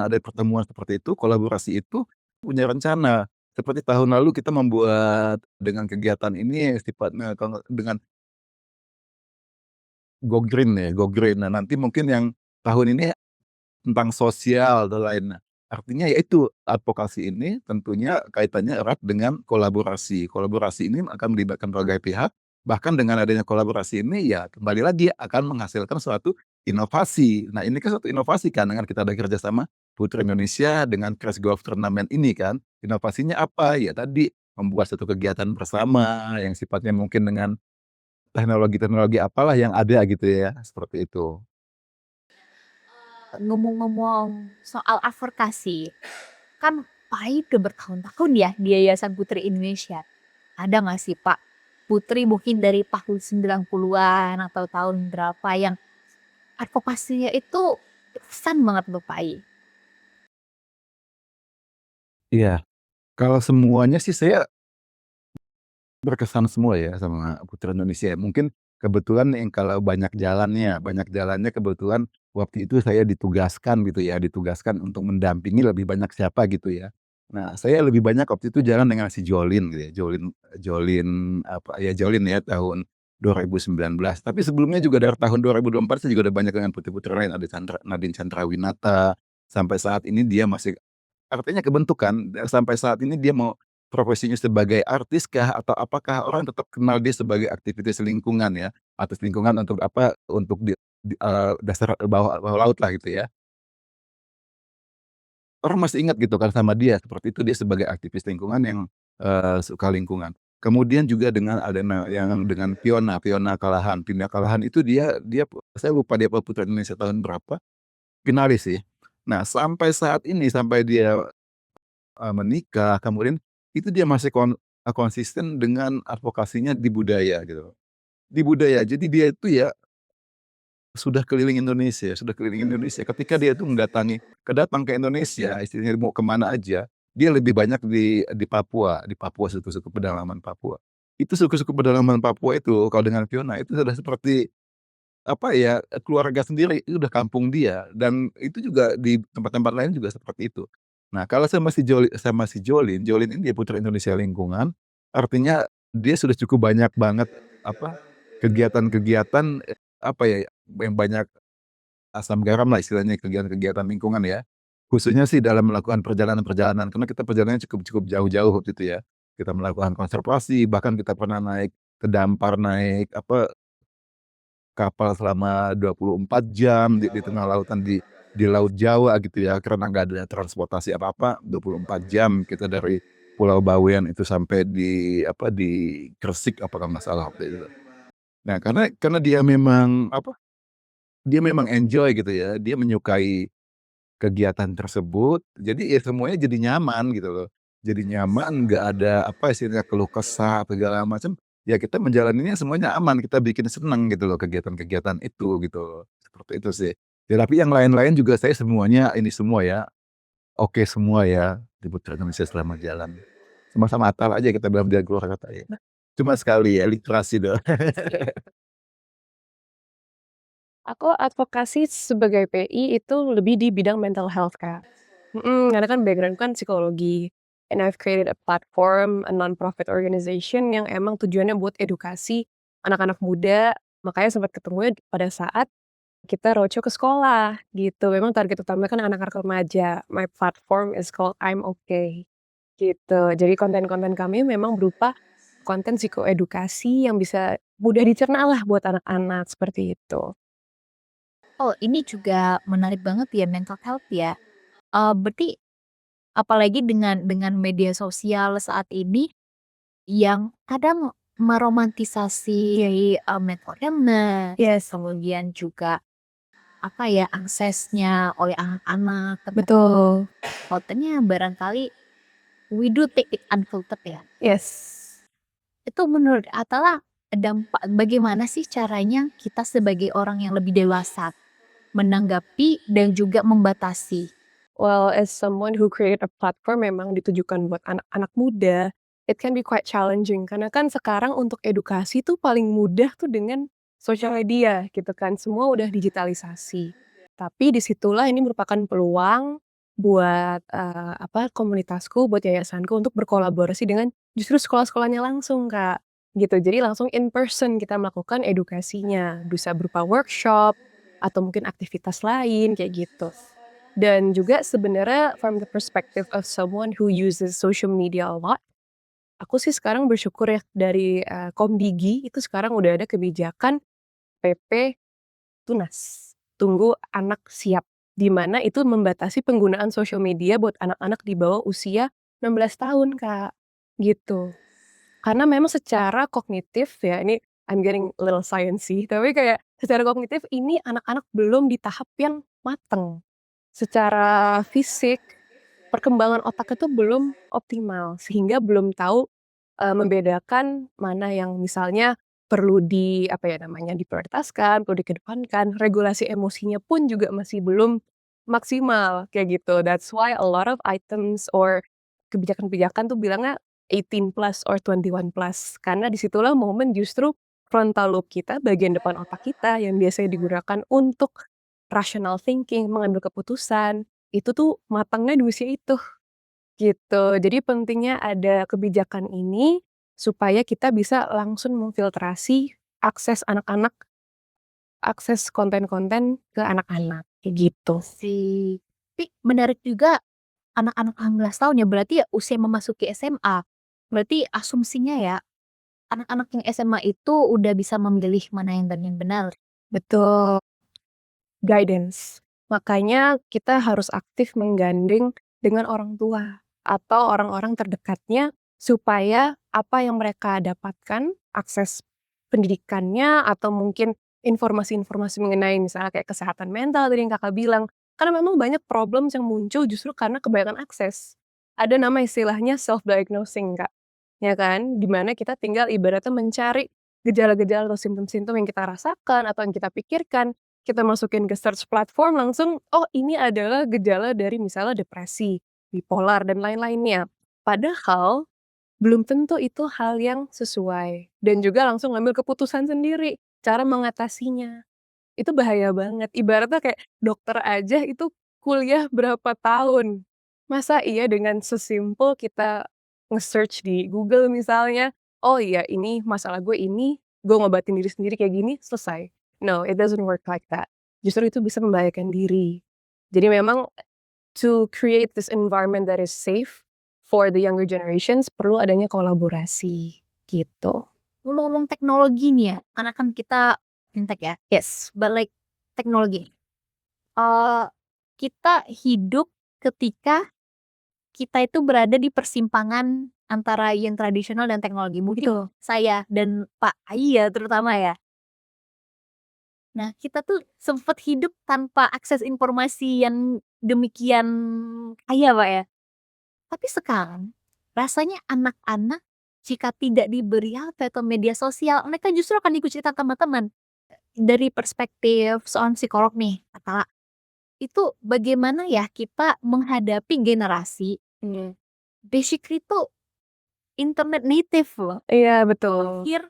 ada pertemuan seperti itu, kolaborasi itu punya rencana. Seperti tahun lalu kita membuat dengan kegiatan ini sifatnya kalau dengan Go Green ya, Go Green. Nah nanti mungkin yang tahun ini tentang sosial dan lainnya. Artinya ya itu, advokasi ini tentunya kaitannya erat dengan kolaborasi. Kolaborasi ini akan melibatkan berbagai pihak, bahkan dengan adanya kolaborasi ini ya kembali lagi akan menghasilkan suatu inovasi. Nah ini kan suatu inovasi kan dengan kita ada kerjasama Putri Indonesia dengan Crash Golf Tournament ini kan. Inovasinya apa? Ya tadi membuat satu kegiatan bersama yang sifatnya mungkin dengan teknologi-teknologi apalah yang ada gitu ya, seperti itu. Ngomong-ngomong soal advokasi, kan Pak udah bertahun-tahun ya di Yayasan Putri Indonesia. Ada nggak sih Pak, putri mungkin dari tahun 90-an atau tahun berapa yang advokasinya itu berkesan banget untuk Pak? Iya, kalau semuanya sih saya berkesan semua ya sama Putri Indonesia ya. Mungkin kebetulan yang kalau banyak jalannya kebetulan waktu itu saya ditugaskan gitu ya, ditugaskan untuk mendampingi lebih banyak siapa gitu ya. Nah, saya lebih banyak waktu itu jalan dengan si Jolin gitu ya, Jolin apa ya, Jolin ya tahun 2019. Tapi sebelumnya juga dari tahun 2024 saya juga udah banyak dengan putri-putri lain, ada Nadine Chandrawinata, sampai saat ini dia masih artinya kebentukan sampai saat ini dia mau profesinya sebagai artis kah atau apakah orang tetap kenal dia sebagai aktivis lingkungan ya, aktivis lingkungan untuk apa, untuk dasar bawah bawah laut lah gitu ya. Orang masih ingat gitu kan sama dia, seperti itu dia sebagai aktivis lingkungan yang, suka lingkungan. Kemudian juga dengan ada yang dengan Fiona Kalahan. Fiona Kalahan itu dia dia saya lupa dia Putri Indonesia tahun berapa, finalis sih. Nah sampai saat ini, sampai dia menikah, kemudian itu dia masih konsisten dengan advokasinya di budaya gitu. Di budaya, jadi dia itu ya sudah keliling Indonesia. Ketika dia itu datang ke Indonesia, istilahnya mau kemana aja, dia lebih banyak di Papua, suku-suku pedalaman Papua. Itu suku-suku pedalaman Papua itu kalau dengan Fiona itu sudah seperti apa ya, keluarga sendiri, itu udah kampung dia dan itu juga di tempat-tempat lain juga seperti itu. Nah, kalau sama si Jolin ini dia Putra Indonesia Lingkungan, artinya dia sudah cukup banyak banget apa, kegiatan-kegiatan, apa ya, yang banyak asam garam lah istilahnya kegiatan-kegiatan lingkungan ya. Khususnya sih dalam melakukan perjalanan-perjalanan, karena kita perjalanannya cukup cukup jauh-jauh waktu itu ya. Kita melakukan konservasi, bahkan kita pernah naik ke Dampar, naik apa, kapal selama 24 jam di tengah lautan di Laut Jawa gitu ya, karena nggak ada transportasi apa-apa, 24 jam kita dari Pulau Bawean itu sampai di apa, di Gresik apa kalau nggak salah waktu itu. Nah, karena dia memang apa, dia memang enjoy gitu ya, dia menyukai kegiatan tersebut, jadi ya semuanya jadi nyaman gitu loh. Jadi nyaman, nggak ada apa istilahnya keluh kesah segala macam, ya kita menjalaninya semuanya aman, kita bikin seneng gitu loh kegiatan-kegiatan itu gitu loh, seperti itu sih. Ya tapi yang lain-lain juga saya semuanya ini semua ya, oke semua ya di Putra Indonesia selama jalan. Sama-sama Atal aja kita bilang dia keluar kata ya. Cuma sekali ya literasi doang. Aku advokasi sebagai PI itu lebih di bidang mental health, Kak. Karena kan background kan psikologi. And I've created a platform, a non-profit organization yang emang tujuannya buat edukasi anak-anak muda. Makanya sempat ketemu pada saat kita roadshow ke sekolah gitu. Memang target utama kan anak-anak remaja. My platform is called I'm Okay gitu. Jadi konten-konten kami memang berupa konten psikoedukasi yang bisa mudah dicerna lah buat anak-anak seperti itu. Oh, ini juga menarik banget ya mental health ya. Berarti apalagi dengan media sosial saat ini yang kadang meromantisasi, mental illness, Yes, kemudian juga apa ya, aksesnya oleh anak-anak terhadap betul. kontennya barangkali we do take it unfiltered ya. Yes. Itu menurut Atala bagaimana sih caranya kita sebagai orang yang lebih dewasa menanggapi dan juga membatasi? Well, as someone who create a platform memang ditujukan buat anak-anak muda, it can be quite challenging karena kan sekarang untuk edukasi tuh paling mudah tuh dengan social media gitu kan, semua udah digitalisasi. Tapi disitulah ini merupakan peluang buat, komunitasku, buat yayasanku untuk berkolaborasi dengan justru sekolah-sekolahnya langsung, Kak, gitu. Jadi langsung in person kita melakukan edukasinya, bisa berupa workshop atau mungkin aktivitas lain kayak gitu. Dan juga sebenarnya from the perspective of someone who uses social media a lot, aku sih sekarang bersyukur ya dari, Komdigi itu sekarang udah ada kebijakan PP Tunas, Tunggu Anak Siap, di mana itu membatasi penggunaan social media buat anak-anak di bawah usia 16 tahun, Kak, gitu. Karena memang secara kognitif ya, ini I'm getting a little sciencey, tapi kayak secara kognitif ini anak-anak belum di tahap yang mateng. Secara fisik, perkembangan otak itu belum optimal, sehingga belum tahu, membedakan mana yang misalnya perlu apa ya namanya, diprioritaskan, perlu dikedepankan, regulasi emosinya pun juga masih belum maksimal, kayak gitu. That's why a lot of items or kebijakan-kebijakan tuh bilangnya 18 plus or 21 plus, karena disitulah momen justru frontal lobe kita, bagian depan otak kita yang biasanya digunakan untuk rational thinking, mengambil keputusan, itu tuh matangnya di usia itu, gitu. Jadi pentingnya ada kebijakan ini, supaya kita bisa langsung memfiltrasi akses anak-anak, akses konten-konten ke anak-anak, kayak gitu. Tapi menarik juga anak-anak 16 tahun ya, berarti ya usia memasuki SMA. Berarti asumsinya ya, anak-anak yang SMA itu udah bisa memilih mana yang dan yang benar. Betul, guidance. Makanya kita harus aktif menggandeng dengan orang tua atau orang-orang terdekatnya supaya apa yang mereka dapatkan, akses pendidikannya atau mungkin informasi-informasi mengenai misalnya kayak kesehatan mental tadi yang Kakak bilang, karena memang banyak problems yang muncul justru karena kebanyakan akses. Ada nama istilahnya self diagnosing, Kak. ya kan? Dimana kita tinggal ibaratnya mencari gejala-gejala atau simptom-simptom yang kita rasakan atau yang kita pikirkan, kita masukin ke search platform langsung, oh ini adalah gejala dari misalnya depresi, bipolar, dan lain-lainnya. Padahal belum tentu itu hal yang sesuai dan juga langsung ngambil keputusan sendiri cara mengatasinya. Itu bahaya banget. Ibaratnya kayak dokter aja itu kuliah berapa tahun. Masa iya dengan sesimpel kita nge-search di Google misalnya, oh iya ini masalah gue ngobatin diri sendiri kayak gini, selesai. No, it doesn't work like that. Justru itu bisa membahayakan diri. Jadi memang to create this environment that is safe for the younger generations perlu adanya kolaborasi gitu. Ngomong-ngomong teknologi nih ya, karena kan kita fintech ya, Yes. balik teknologi. Kita hidup ketika kita itu berada di persimpangan antara yang tradisional dan teknologi. Mungkin Betul. saya dan Pak Ai ya terutama ya. Nah, kita tuh sempat hidup tanpa akses informasi yang demikian kaya, Pak ya. Tapi sekarang rasanya anak-anak jika tidak diberi HP atau media sosial, mereka justru akan ikut cerita teman-teman. Dari perspektif seorang psikolog nih, Atala, itu bagaimana ya kita menghadapi generasi basically tuh internet native loh. Iya betul. Lahir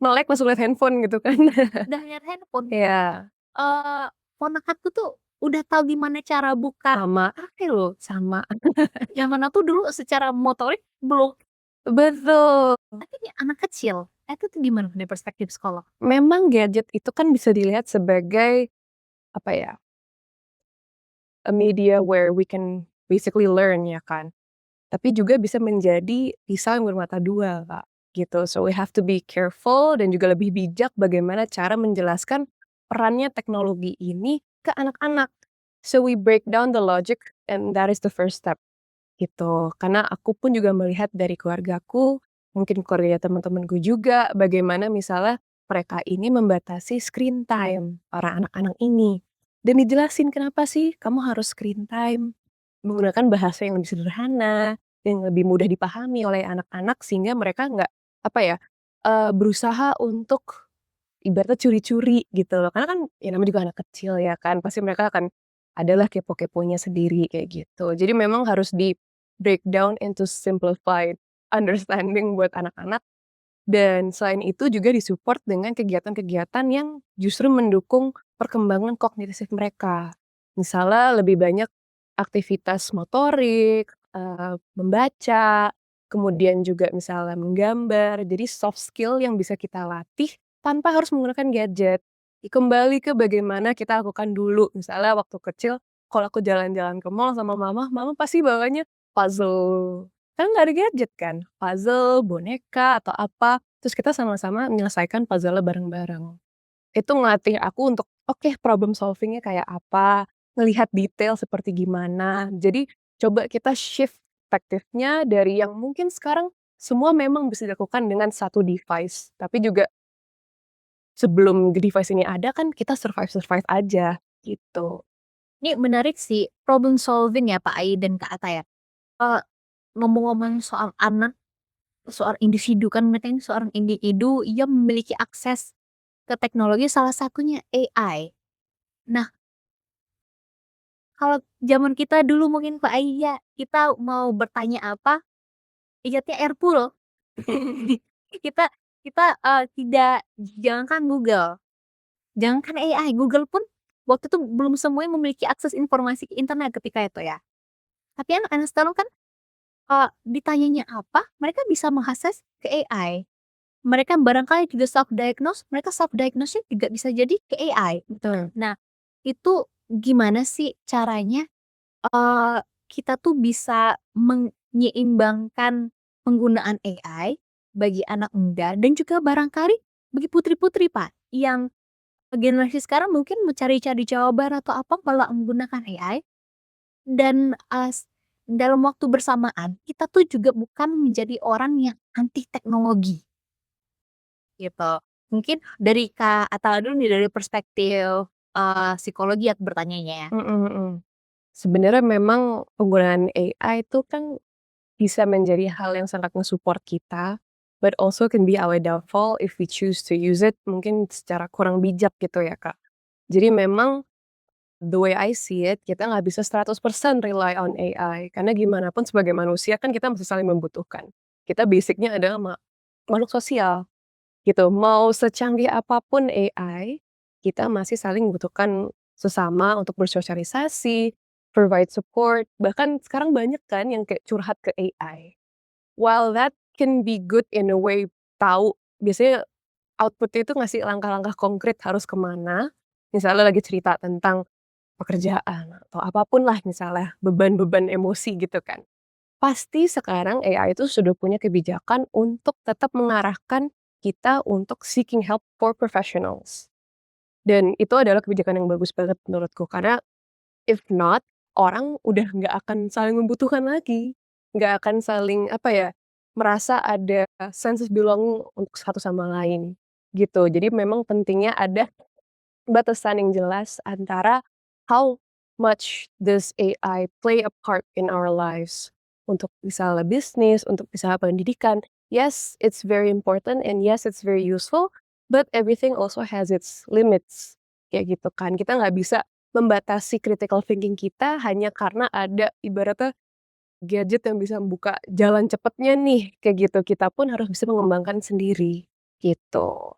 Melek langsung liat handphone gitu kan. udah lihat handphone. Iya. Ponakanku tuh udah tahu gimana cara buka Sama. HP loh. Sama. Yang mana tuh dulu secara motorik belum. Betul. Tapi ini anak kecil. Itu tuh gimana dari perspektif psikolog? Memang gadget itu kan bisa dilihat sebagai apa ya? A media where we can basically learn ya kan. Tapi juga bisa menjadi pisau yang bermata dua, Kak, gitu. So we have to be careful dan juga lebih bijak bagaimana cara menjelaskan perannya teknologi ini ke anak-anak. So we break down the logic and that is the first step, gitu. Karena aku pun juga melihat dari keluargaku, mungkin keluarga teman-temanku juga, bagaimana misalnya mereka ini membatasi screen time para anak-anak ini. Dan dijelasin kenapa sih kamu harus screen time, menggunakan bahasa yang lebih sederhana, yang lebih mudah dipahami oleh anak-anak sehingga mereka nggak, apa ya, berusaha untuk ibaratnya curi-curi gitu loh. Karena kan ya namanya juga anak kecil ya kan, pasti mereka akan adalah kepo-keponya sendiri kayak gitu. Jadi memang harus di-breakdown into simplified understanding buat anak-anak dan selain itu juga di-support dengan kegiatan-kegiatan yang justru mendukung perkembangan kognitif mereka. Misalnya lebih banyak aktivitas motorik, membaca, kemudian juga misalnya menggambar, jadi soft skill yang bisa kita latih tanpa harus menggunakan gadget. Kembali ke bagaimana kita lakukan dulu, misalnya waktu kecil kalau aku jalan-jalan ke mall sama mama, mama pasti bawanya puzzle. Kan nggak ada gadget kan, puzzle, boneka, atau apa, terus kita sama-sama menyelesaikan puzzle-nya bareng-bareng. Itu ngelatih aku untuk, oke problem solving-nya kayak apa, ngelihat detail seperti gimana. Jadi coba kita shift perspektifnya dari yang mungkin sekarang semua memang bisa dilakukan dengan satu device, tapi juga sebelum device ini ada kan kita survive aja, gitu. Ini menarik sih, problem solving ya Pak Ai dan Kak Ata ya. Ngomong-ngomong soal anak, soal individu kan mereka ini seorang individu yang memiliki akses ke teknologi salah satunya AI. Nah, kalau zaman kita dulu mungkin Pak Ai ya, kita mau bertanya apa, ingatnya Airpool. Kita kita, tidak jangankan Google, jangankan AI, Google pun waktu itu belum semuanya memiliki akses informasi ke internet ketika itu ya. Tapi anak-anak sekarang kan, ditanyanya apa, mereka bisa mengakses ke AI. Mereka barangkali juga self-diagnose, mereka self-diagnose-nya juga bisa jadi ke AI. Betul. Nah, itu gimana sih caranya, kita tuh bisa menyeimbangkan penggunaan AI bagi anak muda dan juga barangkali bagi putri-putri, Pak, yang generasi sekarang mungkin mencari-cari jawaban atau apa malah menggunakan AI dan, dalam waktu bersamaan kita tuh juga bukan menjadi orang yang anti teknologi. Gitu. Mungkin dari Kak Atala dulu nih dari perspektif, psikologi aku bertanyanya ya. Mhm mhm. Sebenarnya memang penggunaan AI itu kan bisa menjadi hal yang sangat nge-support kita, but also can be our downfall if we choose to use it mungkin secara kurang bijak gitu ya, Kak. Jadi memang the way I see it, kita nggak bisa 100% rely on AI, karena gimana pun sebagai manusia kan kita masih saling membutuhkan. Kita basic-nya adalah makhluk sosial, gitu. Mau secanggih apapun AI, kita masih saling membutuhkan sesama untuk bersosialisasi, provide support, bahkan sekarang banyak kan yang kayak curhat ke AI. While that can be good in a way, tahu biasanya output-nya itu ngasih langkah-langkah konkret harus kemana. Misalnya lagi cerita tentang pekerjaan atau apapun lah misalnya, beban-beban emosi gitu kan. Pasti sekarang AI itu sudah punya kebijakan untuk tetap mengarahkan kita untuk seeking help for professionals. Dan itu adalah kebijakan yang bagus banget menurutku, karena if not, orang udah nggak akan saling membutuhkan lagi, nggak akan saling, apa ya, merasa ada sense of belonging untuk satu sama lain, gitu. Jadi memang pentingnya ada batasan yang jelas antara how much does AI play a part in our lives. Untuk misalnya bisnis, untuk misalnya pendidikan, yes, it's very important and yes, it's very useful, but everything also has its limits. Kayak gitu kan. Kita nggak bisa membatasi critical thinking kita hanya karena ada ibaratnya gadget yang bisa membuka jalan cepatnya nih, kayak gitu. Kita pun harus bisa mengembangkan sendiri, gitu.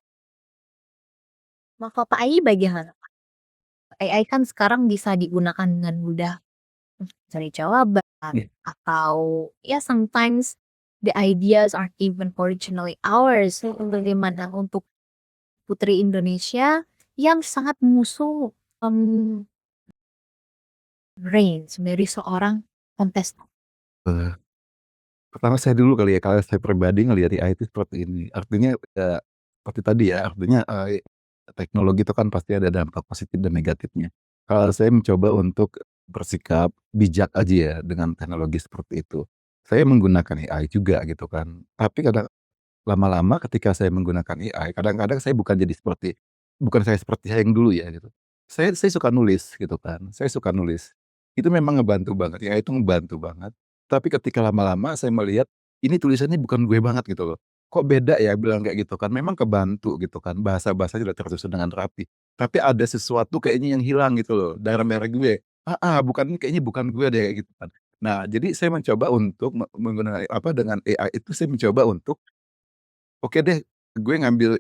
Nah, kalau Pak Ai bagaimana? AI kan sekarang bisa digunakan dengan mudah untuk cari jawaban Iya. atau ya sometimes the ideas aren't even originally ours. Bagaimana untuk putri Indonesia yang sangat mengusung range dari seorang kontestan? Eee, Pertama saya dulu kali ya, kalau saya pribadi ngelihat AI itu seperti ini, artinya, seperti tadi ya, artinya, teknologi itu kan pasti ada dampak positif dan negatifnya. Kalau saya mencoba untuk bersikap bijak aja ya dengan teknologi seperti itu. Saya menggunakan AI juga gitu kan, tapi kadang lama-lama ketika saya menggunakan AI, kadang-kadang saya bukan saya seperti saya yang dulu ya gitu. Saya suka nulis gitu kan, saya suka nulis. Itu memang ngebantu banget, AI itu ngebantu banget. Tapi ketika lama-lama saya melihat, ini tulisannya bukan gue banget gitu loh. Kok beda ya bilang kayak gitu kan, memang kebantu gitu kan, bahasa-bahasanya sudah tersusun dengan rapi. Tapi ada sesuatu kayaknya yang hilang gitu loh, darah-darah gue. Kayaknya bukan gue deh kayak gitu kan. Nah, jadi saya mencoba untuk menggunakan dengan AI itu saya mencoba untuk oke deh, gue ngambil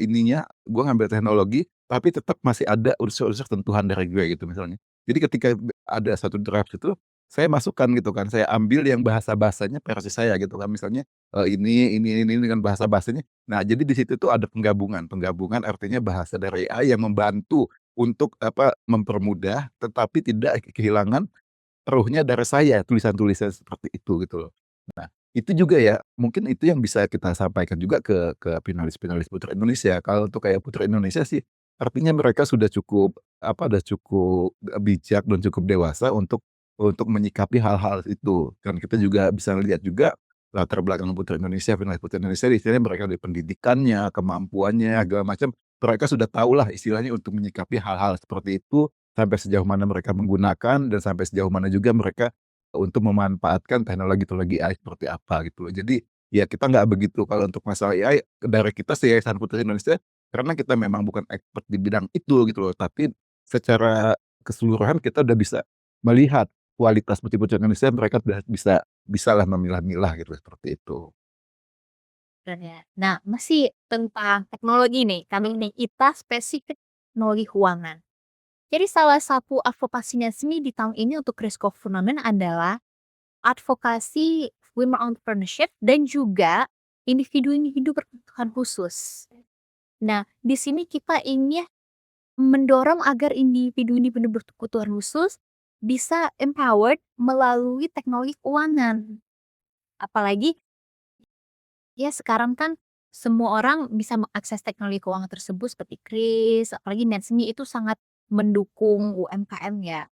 teknologi, tapi tetap masih ada unsur-unsur sentuhan dari gue gitu misalnya. Jadi ketika ada satu draft itu, saya masukkan gitu kan, saya ambil yang bahasa-bahasanya versi saya gitu kan, misalnya, ini dengan bahasa-bahasanya. Nah, jadi di situ tuh ada penggabungan, penggabungan artinya bahasa dari AI yang membantu untuk mempermudah, tetapi tidak kehilangan ruhnya dari saya, tulisan-tulisan seperti itu gitu loh. Nah, itu juga ya, mungkin itu yang bisa kita sampaikan juga ke finalis-finalis Putri Indonesia. Kalau untuk kayak Putri Indonesia sih, artinya mereka sudah cukup, udah cukup, bijak dan cukup dewasa untuk menyikapi hal-hal itu. Dan kita juga bisa lihat juga latar belakang Putri Indonesia, finalis Putri Indonesia istilahnya mereka dari pendidikannya, kemampuannya, segala macam, mereka sudah tahulah istilahnya untuk menyikapi hal-hal seperti itu, sampai sejauh mana mereka menggunakan dan sampai sejauh mana juga mereka untuk memanfaatkan teknologi-teknologi AI seperti apa gitu loh. Jadi, ya kita nggak begitu kalau untuk masalah AI dari kita si Yayasan Putri Indonesia, karena kita memang bukan expert di bidang itu gitu loh, tapi secara keseluruhan kita udah bisa melihat kualitas putri-putri Indonesia, mereka udah bisalah memilah-milah gitu, seperti itu. Keren ya. Nah, masih tentang teknologi nih, kali ini kita spesifik teknologi keuangan. Jadi salah satu advokasinya SMI di tahun ini untuk Risk of Fundament adalah advokasi women entrepreneurship dan juga individu-individu berkebutuhan khusus. Nah, di sini kita ingin mendorong agar individu-individu berkebutuhan khusus bisa empowered melalui teknologi keuangan. Apalagi ya sekarang kan semua orang bisa mengakses teknologi keuangan tersebut seperti KRIS, apalagi Netsme itu sangat mendukung UMKM ya.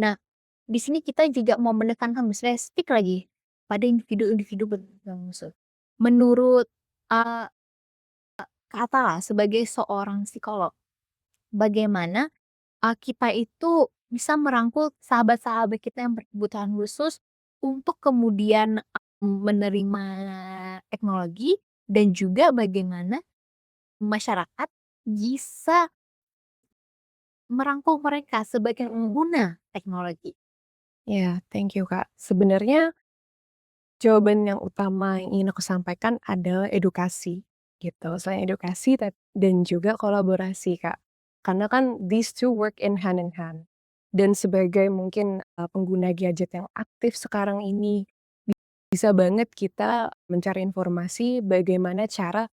Nah, di sini kita juga mau menekankan spesifik lagi pada individu-individu berkebutuhan khusus. Menurut uh, Kak Atala sebagai seorang psikolog, bagaimana kita itu bisa merangkul sahabat-sahabat kita yang berkebutuhan khusus untuk kemudian menerima teknologi dan juga bagaimana masyarakat bisa merangkul mereka sebagai pengguna teknologi. Ya, thank you, Kak. Sebenarnya jawaban yang utama yang ingin aku sampaikan adalah edukasi, gitu. Selain edukasi dan juga kolaborasi, Kak. Karena kan these two work hand in hand. Dan sebagai mungkin, pengguna gadget yang aktif sekarang ini, bisa banget kita mencari informasi bagaimana cara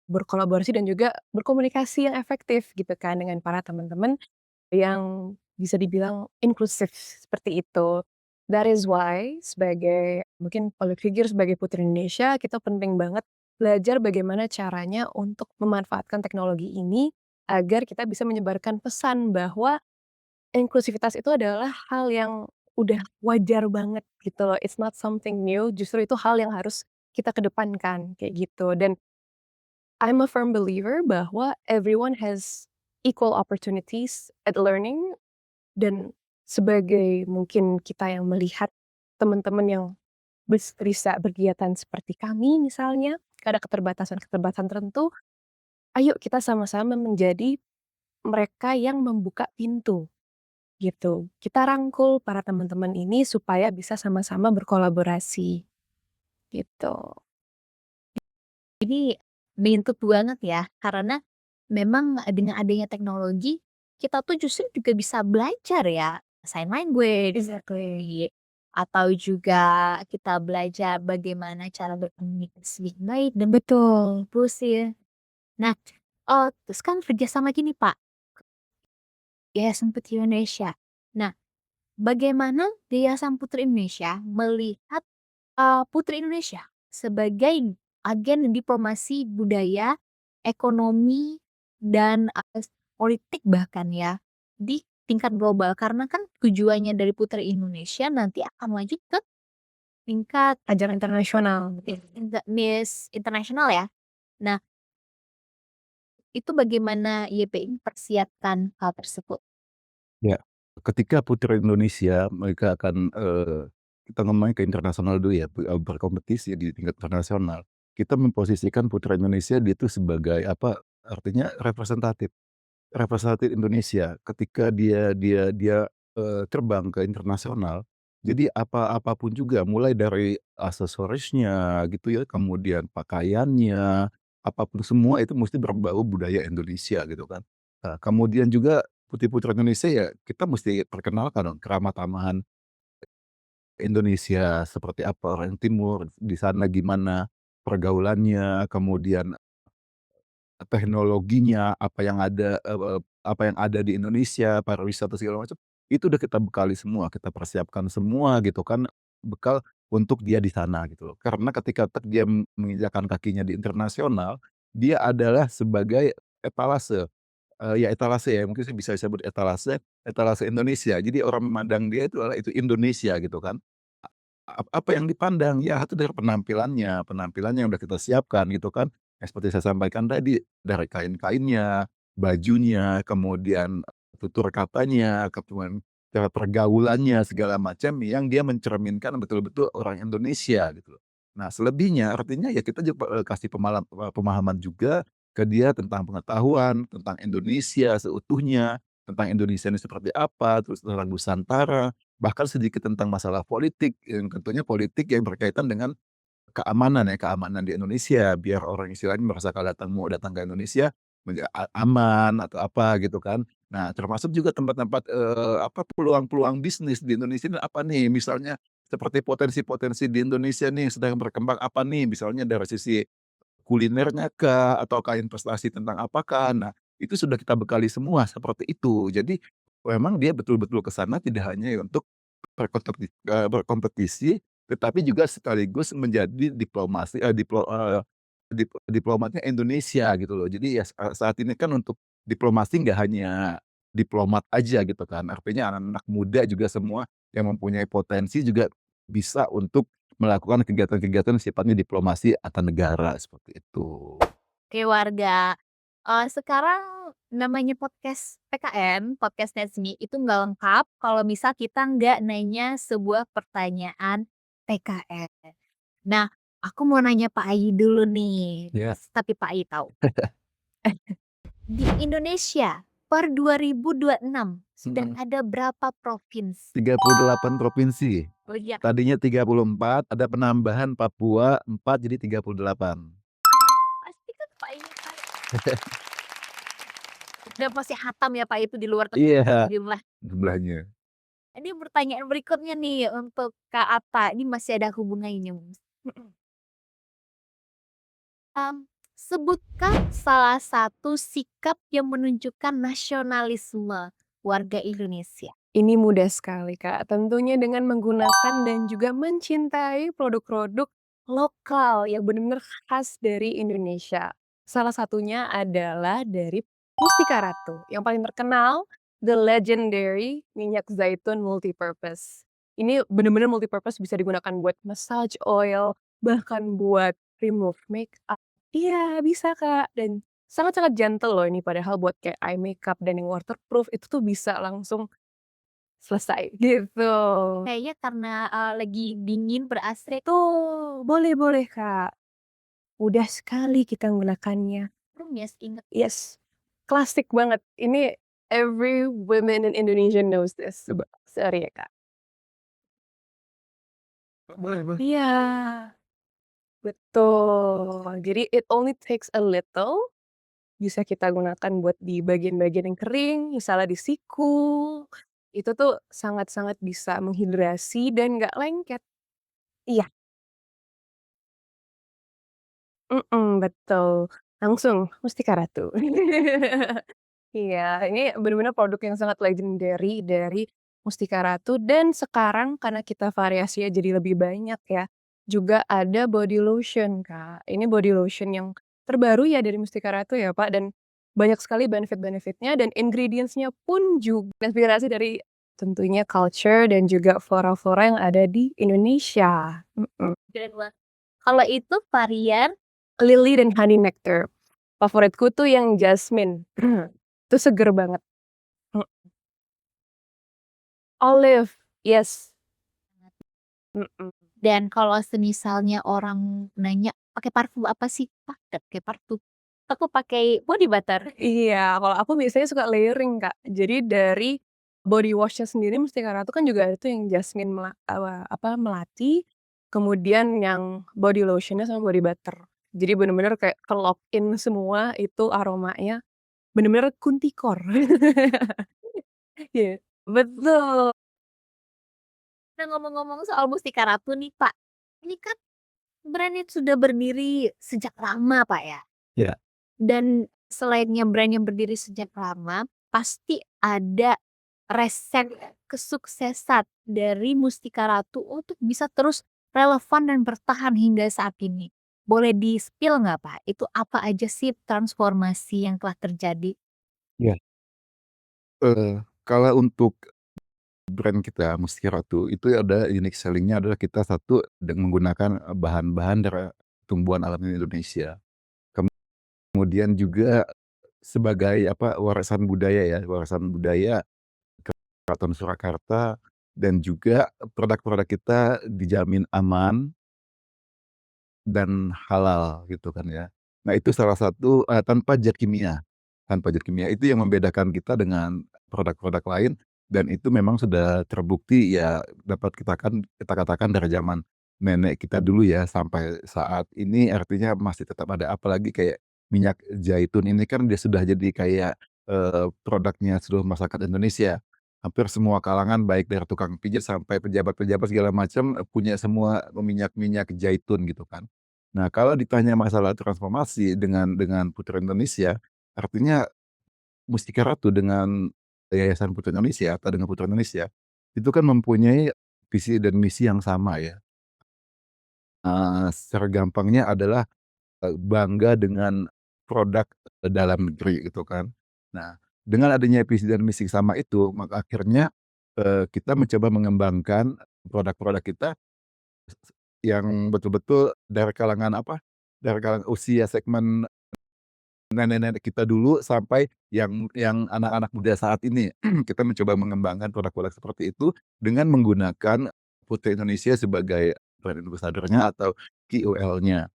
berkolaborasi dan juga berkomunikasi yang efektif gitu kan dengan para teman-teman yang bisa dibilang inklusif seperti itu. That is why sebagai mungkin public figure, sebagai putri Indonesia, kita penting banget belajar bagaimana caranya untuk memanfaatkan teknologi ini agar kita bisa menyebarkan pesan bahwa inklusivitas itu adalah hal yang udah wajar banget gitu loh. It's not something new, justru itu hal yang harus kita kedepankan kayak gitu. Dan I'm a firm believer bahwa everyone has equal opportunities at learning dan sebagai mungkin kita yang melihat teman-teman yang bisa berkegiatan seperti kami misalnya, ada keterbatasan-keterbatasan tertentu, ayo kita sama-sama menjadi mereka yang membuka pintu, gitu. Kita rangkul para teman-teman ini supaya bisa sama-sama berkolaborasi, gitu. Ini bentuk banget ya, karena memang dengan adanya teknologi, kita tuh justru juga bisa belajar ya, sign language, Exactly. atau juga kita belajar bagaimana cara berkomunikasi dengan baik dan Betul. inklusif. Nah, terus kan kerjasama gini Pak, Yayasan Putri Indonesia. Nah, bagaimana Yayasan Putri Indonesia melihat Putri Indonesia sebagai agen diplomasi budaya, ekonomi, dan, politik bahkan ya, di tingkat global. Karena kan tujuannya dari Putri Indonesia nanti akan lanjut ke tingkat Ajang internasional. Miss Internasional ya. Nah, itu bagaimana YPI mempersiapkan hal tersebut? Ya, ketika putri Indonesia mereka akan, kita ngomongnya ke internasional dulu ya, berkompetisi di tingkat internasional. Kita memposisikan putri Indonesia dia itu sebagai apa, artinya representatif. Representatif Indonesia ketika dia, terbang ke internasional, jadi apapun juga mulai dari aksesorisnya gitu ya, kemudian pakaiannya, apapun semua itu mesti berbau budaya Indonesia gitu kan. Nah, kemudian juga putri-putri Indonesia ya kita mesti perkenalkan dong kerama-tamahan Indonesia seperti apa, orang timur di sana gimana pergaulannya, kemudian teknologinya, apa yang ada di Indonesia, pariwisata segala macam, itu udah kita bekali semua, kita persiapkan semua gitu kan, bekal untuk dia di sana gitu loh. Karena ketika dia menginjakkan kakinya di internasional, dia adalah sebagai etalase, ya etalase ya, mungkin saya bisa sebut etalase, etalase Indonesia. Jadi orang memandang dia itu adalah itu Indonesia gitu kan. Apa yang dipandang? Ya itu dari penampilannya, penampilannya yang udah kita siapkan gitu kan. Seperti saya sampaikan tadi, dari kain-kainnya, bajunya, kemudian tutur katanya, kemudian cara pergaulannya, segala macam yang dia mencerminkan betul-betul orang Indonesia gitu loh. Nah selebihnya artinya ya kita juga, kasih pemahaman juga ke dia tentang pengetahuan, tentang Indonesia seutuhnya, tentang Indonesia ini seperti apa, terus tentang Nusantara. Bahkan sedikit tentang masalah politik, yang tentunya politik yang berkaitan dengan keamanan ya, keamanan di Indonesia, biar orang istilahnya merasa kalau mau datang ke Indonesia, aman atau apa gitu kan. Nah, termasuk juga tempat-tempat, apa, peluang-peluang bisnis di Indonesia ini apa nih, misalnya seperti potensi-potensi di Indonesia nih sedang berkembang apa nih, misalnya dari sisi kulinernya kah, ataukah investasi tentang apakah. Nah, itu sudah kita bekali semua seperti itu. Jadi, memang dia betul-betul ke sana tidak hanya untuk berkompetisi, tetapi juga sekaligus menjadi diplomasi diplomatnya Indonesia gitu loh. Jadi ya saat ini kan untuk diplomasi nggak hanya diplomat aja gitu kan, artinya anak-anak muda juga semua yang mempunyai potensi juga bisa untuk melakukan kegiatan-kegiatan sifatnya diplomasi antar negara, seperti itu. Oke warga, sekarang namanya podcast PKN, podcast Netsme itu nggak lengkap kalau misal kita nggak nanya sebuah pertanyaan PKN. Nah, aku mau nanya Pak Ai dulu nih, Ya. tapi Pak Ai tahu. Di Indonesia per 2026 sudah Mhm. ada berapa provinsi? 38 provinsi. Oh iya, Tadinya 34, ada penambahan Papua 4 jadi 38. pasti kan Pak Ai tahu. Udah pasti hatam ya Pak itu di luar Iya, jumlah. jumlahnya. Ini pertanyaan berikutnya nih untuk Kak Atta, ini masih ada hubungannya. Sebutkan salah satu sikap yang menunjukkan nasionalisme warga Indonesia. Ini mudah sekali, Kak. Tentunya dengan menggunakan dan juga mencintai produk-produk lokal yang benar-benar khas dari Indonesia. Salah satunya adalah dari Mustika Ratu. Yang paling terkenal, the legendary minyak zaitun multipurpose. Ini benar-benar multipurpose, bisa digunakan buat massage oil, bahkan buat remove makeup. Iya, bisa, Kak. Dan sangat-sangat gentle loh ini, padahal buat kayak eye makeup dan yang waterproof itu tuh bisa langsung selesai, gitu. Kayaknya karena lagi dingin ber-AC. Tuh, boleh boleh, Kak. Mudah sekali kita menggunakannya. Yes, inget. Yes, klasik banget. Ini every women in Indonesia knows this. Coba. Sorry ya, Kak. Boleh. Iya, betul. Jadi it only takes a little, bisa kita gunakan buat di bagian-bagian yang kering, misalnya di siku. Itu tuh sangat-sangat bisa menghidrasi dan nggak lengket. Iya. Betul. Langsung Mustika Ratu. Iya, ini benar-benar produk yang sangat legendary dari Mustika Ratu dan sekarang karena kita variasinya jadi lebih banyak ya, juga ada body lotion, Kak. Ini body lotion yang terbaru ya dari Mustika Ratu ya, Pak, dan banyak sekali benefit-benefitnya dan ingredients-nya pun juga inspirasi dari tentunya culture dan juga flora-flora yang ada di Indonesia. Keren banget. Kalau itu varian Lily dan honey nectar. Favoritku tuh yang jasmine. Itu seger banget. Mhm. Olive, yes. Mhm. dan kalau semisalnya orang nanya, "Pakai parfum apa sih?" "Ah, nggak pakai parfum, aku pakai body butter." Iya, kalau aku biasanya suka layering, Kak. Jadi dari body wash-nya sendiri Mustika Ratu kan juga ada tuh yang jasmine melati, kemudian yang body lotion-nya sama body butter. Jadi bener-bener kayak ke-lock in semua itu aromanya, bener-bener kuntikor. Iya, betul. Nah, ngomong-ngomong soal Mustika Ratu nih, Pak. Ini kan brand yang sudah berdiri sejak lama, Pak, ya? Ya. Dan selainnya brand yang berdiri sejak lama, pasti ada resep kesuksesan dari Mustika Ratu untuk bisa terus relevan dan bertahan hingga saat ini. Boleh di-spill nggak, Pak? Itu apa aja sih transformasi yang telah terjadi? Ya. Kalau untuk brand kita Mustika Ratu itu ada unique selling-nya adalah kita satu menggunakan, bahan-bahan dari tumbuhan alami Indonesia. Kemudian juga sebagai warisan budaya Keraton Surakarta dan juga produk-produk kita dijamin aman dan halal gitu kan ya. Nah itu salah satu, tanpa zat kimia itu yang membedakan kita dengan produk-produk lain dan itu memang sudah terbukti ya dapat kita katakan dari zaman nenek kita dulu ya sampai saat ini artinya masih tetap ada apalagi kayak minyak zaitun ini kan dia sudah jadi kayak, produknya seluruh masyarakat Indonesia. Hampir semua kalangan baik dari tukang pijat sampai pejabat-pejabat segala macam, punya semua minyak-minyak zaitun gitu kan. Nah, kalau ditanya masalah transformasi dengan Putri Indonesia, artinya Mustika Ratu dengan Yayasan Putri Indonesia atau dengan Putri Indonesia, itu kan mempunyai visi dan misi yang sama ya. Secara gampangnya adalah, bangga dengan produk, dalam negeri gitu kan. Nah, dengan adanya visi dan misi sama itu, maka akhirnya, kita mencoba mengembangkan produk-produk kita yang betul-betul dari kalangan dari kalangan usia segmen nenek-nenek kita dulu sampai yang anak-anak muda saat ini. Kita mencoba mengembangkan produk-produk seperti itu dengan menggunakan Putri Indonesia sebagai brand ambassador-nya atau KOL-nya.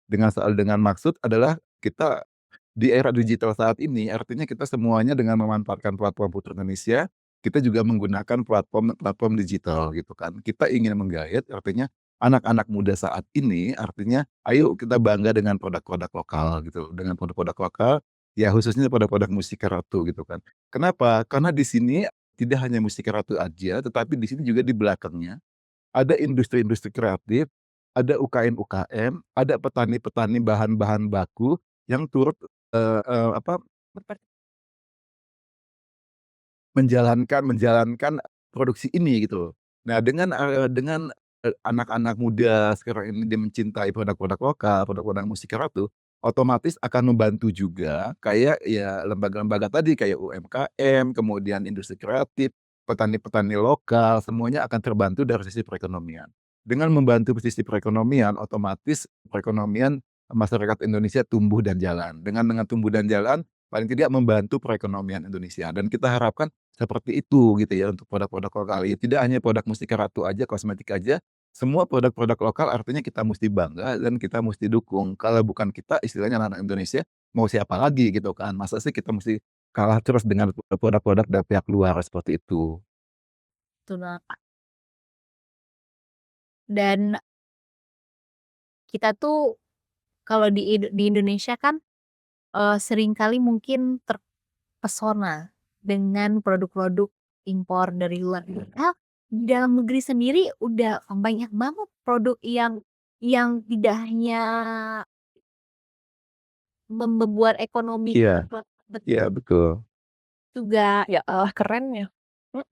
Dengan maksud adalah kita di era digital saat ini, artinya kita semuanya dengan memanfaatkan platform Putri Indonesia, kita juga menggunakan platform digital gitu kan. Kita ingin menggayat artinya anak-anak muda saat ini, artinya ayo kita bangga dengan produk-produk lokal gitu, dengan produk-produk lokal, ya khususnya produk-produk Mustika Ratu gitu kan. Kenapa? Karena di sini tidak hanya Mustika Ratu aja, tetapi di sini juga di belakangnya ada industri-industri kreatif, ada UKM-UKM, ada petani-petani bahan-bahan baku yang turut, eee eee, apa, menjalankan produksi ini gitu loh. Nah anak-anak muda sekarang ini dia mencintai produk-produk lokal, produk-produk Mustika Ratu, otomatis akan membantu juga kayak ya lembaga-lembaga tadi kayak UMKM, kemudian industri kreatif, petani-petani lokal, semuanya akan terbantu dari sisi perekonomian. Dengan membantu sisi perekonomian, otomatis perekonomian masyarakat Indonesia tumbuh dan jalan. Dengan tumbuh dan jalan, paling tidak membantu perekonomian Indonesia dan kita harapkan seperti itu gitu ya untuk produk-produk lokal. Ya tidak hanya produk Mustika Ratu aja, kosmetik aja, semua produk-produk lokal artinya kita musti bangga dan kita musti dukung. Kalau bukan kita istilahnya anak-anak Indonesia, mau siapa lagi gitu kan. Masa sih kita musti kalah terus dengan produk-produk dari pihak luar seperti itu. Betul banget, Kak. Dan kita tuh kalau di Indonesia kan, seringkali mungkin terpesona dengan produk-produk impor dari luar. Padahal di dalam negeri sendiri udah banyak banget produk yang tidak hanya membuat ekonomi Iya, iya betul. juga. Ya Allah keren ya. Mhm.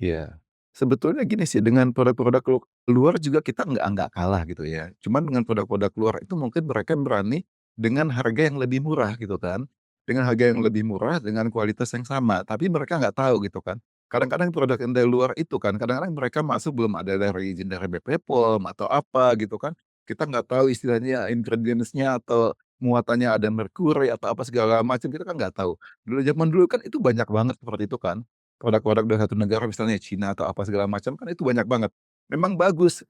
Iya. Sebetulnya gini sih, dengan produk-produk luar juga kita nggak kalah gitu ya. Cuman dengan produk-produk luar itu mungkin mereka berani dengan harga yang lebih murah gitu kan. Dengan harga yang lebih murah, dengan kualitas yang sama, tapi mereka nggak tahu gitu kan. Kadang-kadang produk yang dari luar itu kan, kadang-kadang mereka masuk belum ada dari izin dari BP POM atau apa gitu kan. Kita nggak tahu istilahnya ingredients-nya atau muatannya ada merkuri atau apa segala macam, kita kan nggak tahu. Zaman dulu kan itu banyak banget seperti itu kan. Produk-produk dari satu negara misalnya Cina atau apa segala macam kan itu banyak banget. Memang bagus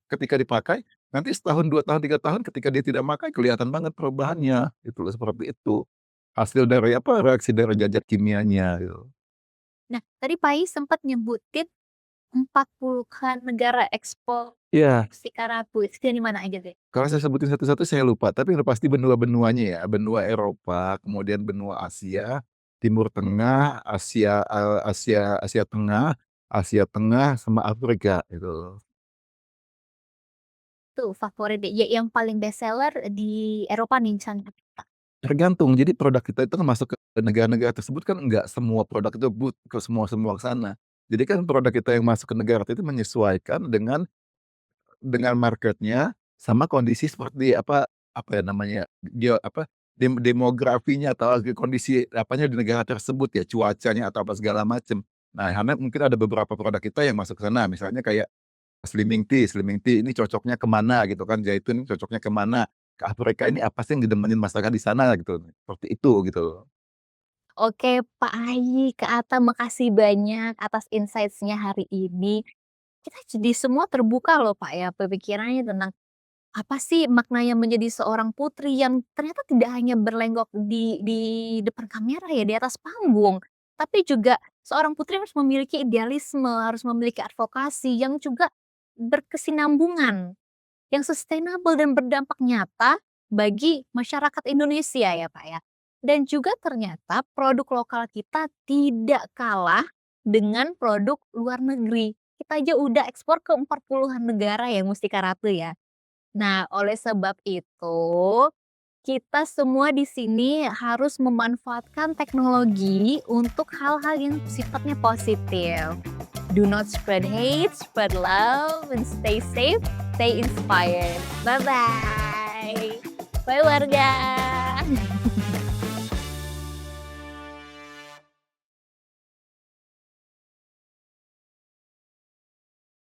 ketika dipakai, nanti setahun, 2 tahun, 3 tahun ketika dia tidak pakai kelihatan banget perubahannya, gitu loh, seperti itu. Hasil dari apa, reaksi dari zat kimianya gitu. Nah, tadi Pai sempat nyebutin 40-an negara ekspor Iya, Mustika Ratu, itu dari mana aja deh? kalau saya sebutin satu-satu saya lupa, tapi udah pasti benua-benuanya ya, benua Eropa, kemudian benua Asia, Timur Tengah, Asia Tengah, Asia Tengah, sama Afrika, gitu. Tuh favorit deh, ya yang paling best seller di Eropa nih misalnya. Tergantung, jadi produk kita itu kan masuk ke negara-negara tersebut kan enggak semua produk itu ke semua ke sana. Jadi kan produk kita yang masuk ke negara itu menyesuaikan dengan market-nya sama kondisi seperti apa apa ya namanya, demografinya atau kondisi apanya di negara tersebut ya, cuacanya atau apa segala macem. Nah, karena mungkin ada beberapa produk kita yang masuk ke sana, misalnya kayak Slimming tea ini cocoknya ke mana gitu kan, zaitun ini cocoknya ke mana, ke Afrika ini apa sih yang didemenin masyarakat di sana gitu, seperti itu gitu loh. Oke, Pak Ayi, Kak Atta, makasih banyak atas insights-nya hari ini. Kita jadi semua terbuka loh Pak ya, pemikirannya tentang apa sih maknanya menjadi seorang putri yang ternyata tidak hanya berlenggok di depan kamera ya, di atas panggung. Tapi juga seorang putri harus memiliki idealisme, harus memiliki advokasi yang juga berkesinambungan, yang sustainable dan berdampak nyata bagi masyarakat Indonesia ya Pak ya. Dan juga ternyata produk lokal kita tidak kalah dengan produk luar negeri. Kita aja udah ekspor ke 40-an negara ya Mustika Ratu ya. Nah, oleh sebab itu, kita semua di sini harus memanfaatkan teknologi untuk hal-hal yang sifatnya positif. Do not spread hate, spread love, and stay safe, stay inspired. Bye-bye. Bye warga.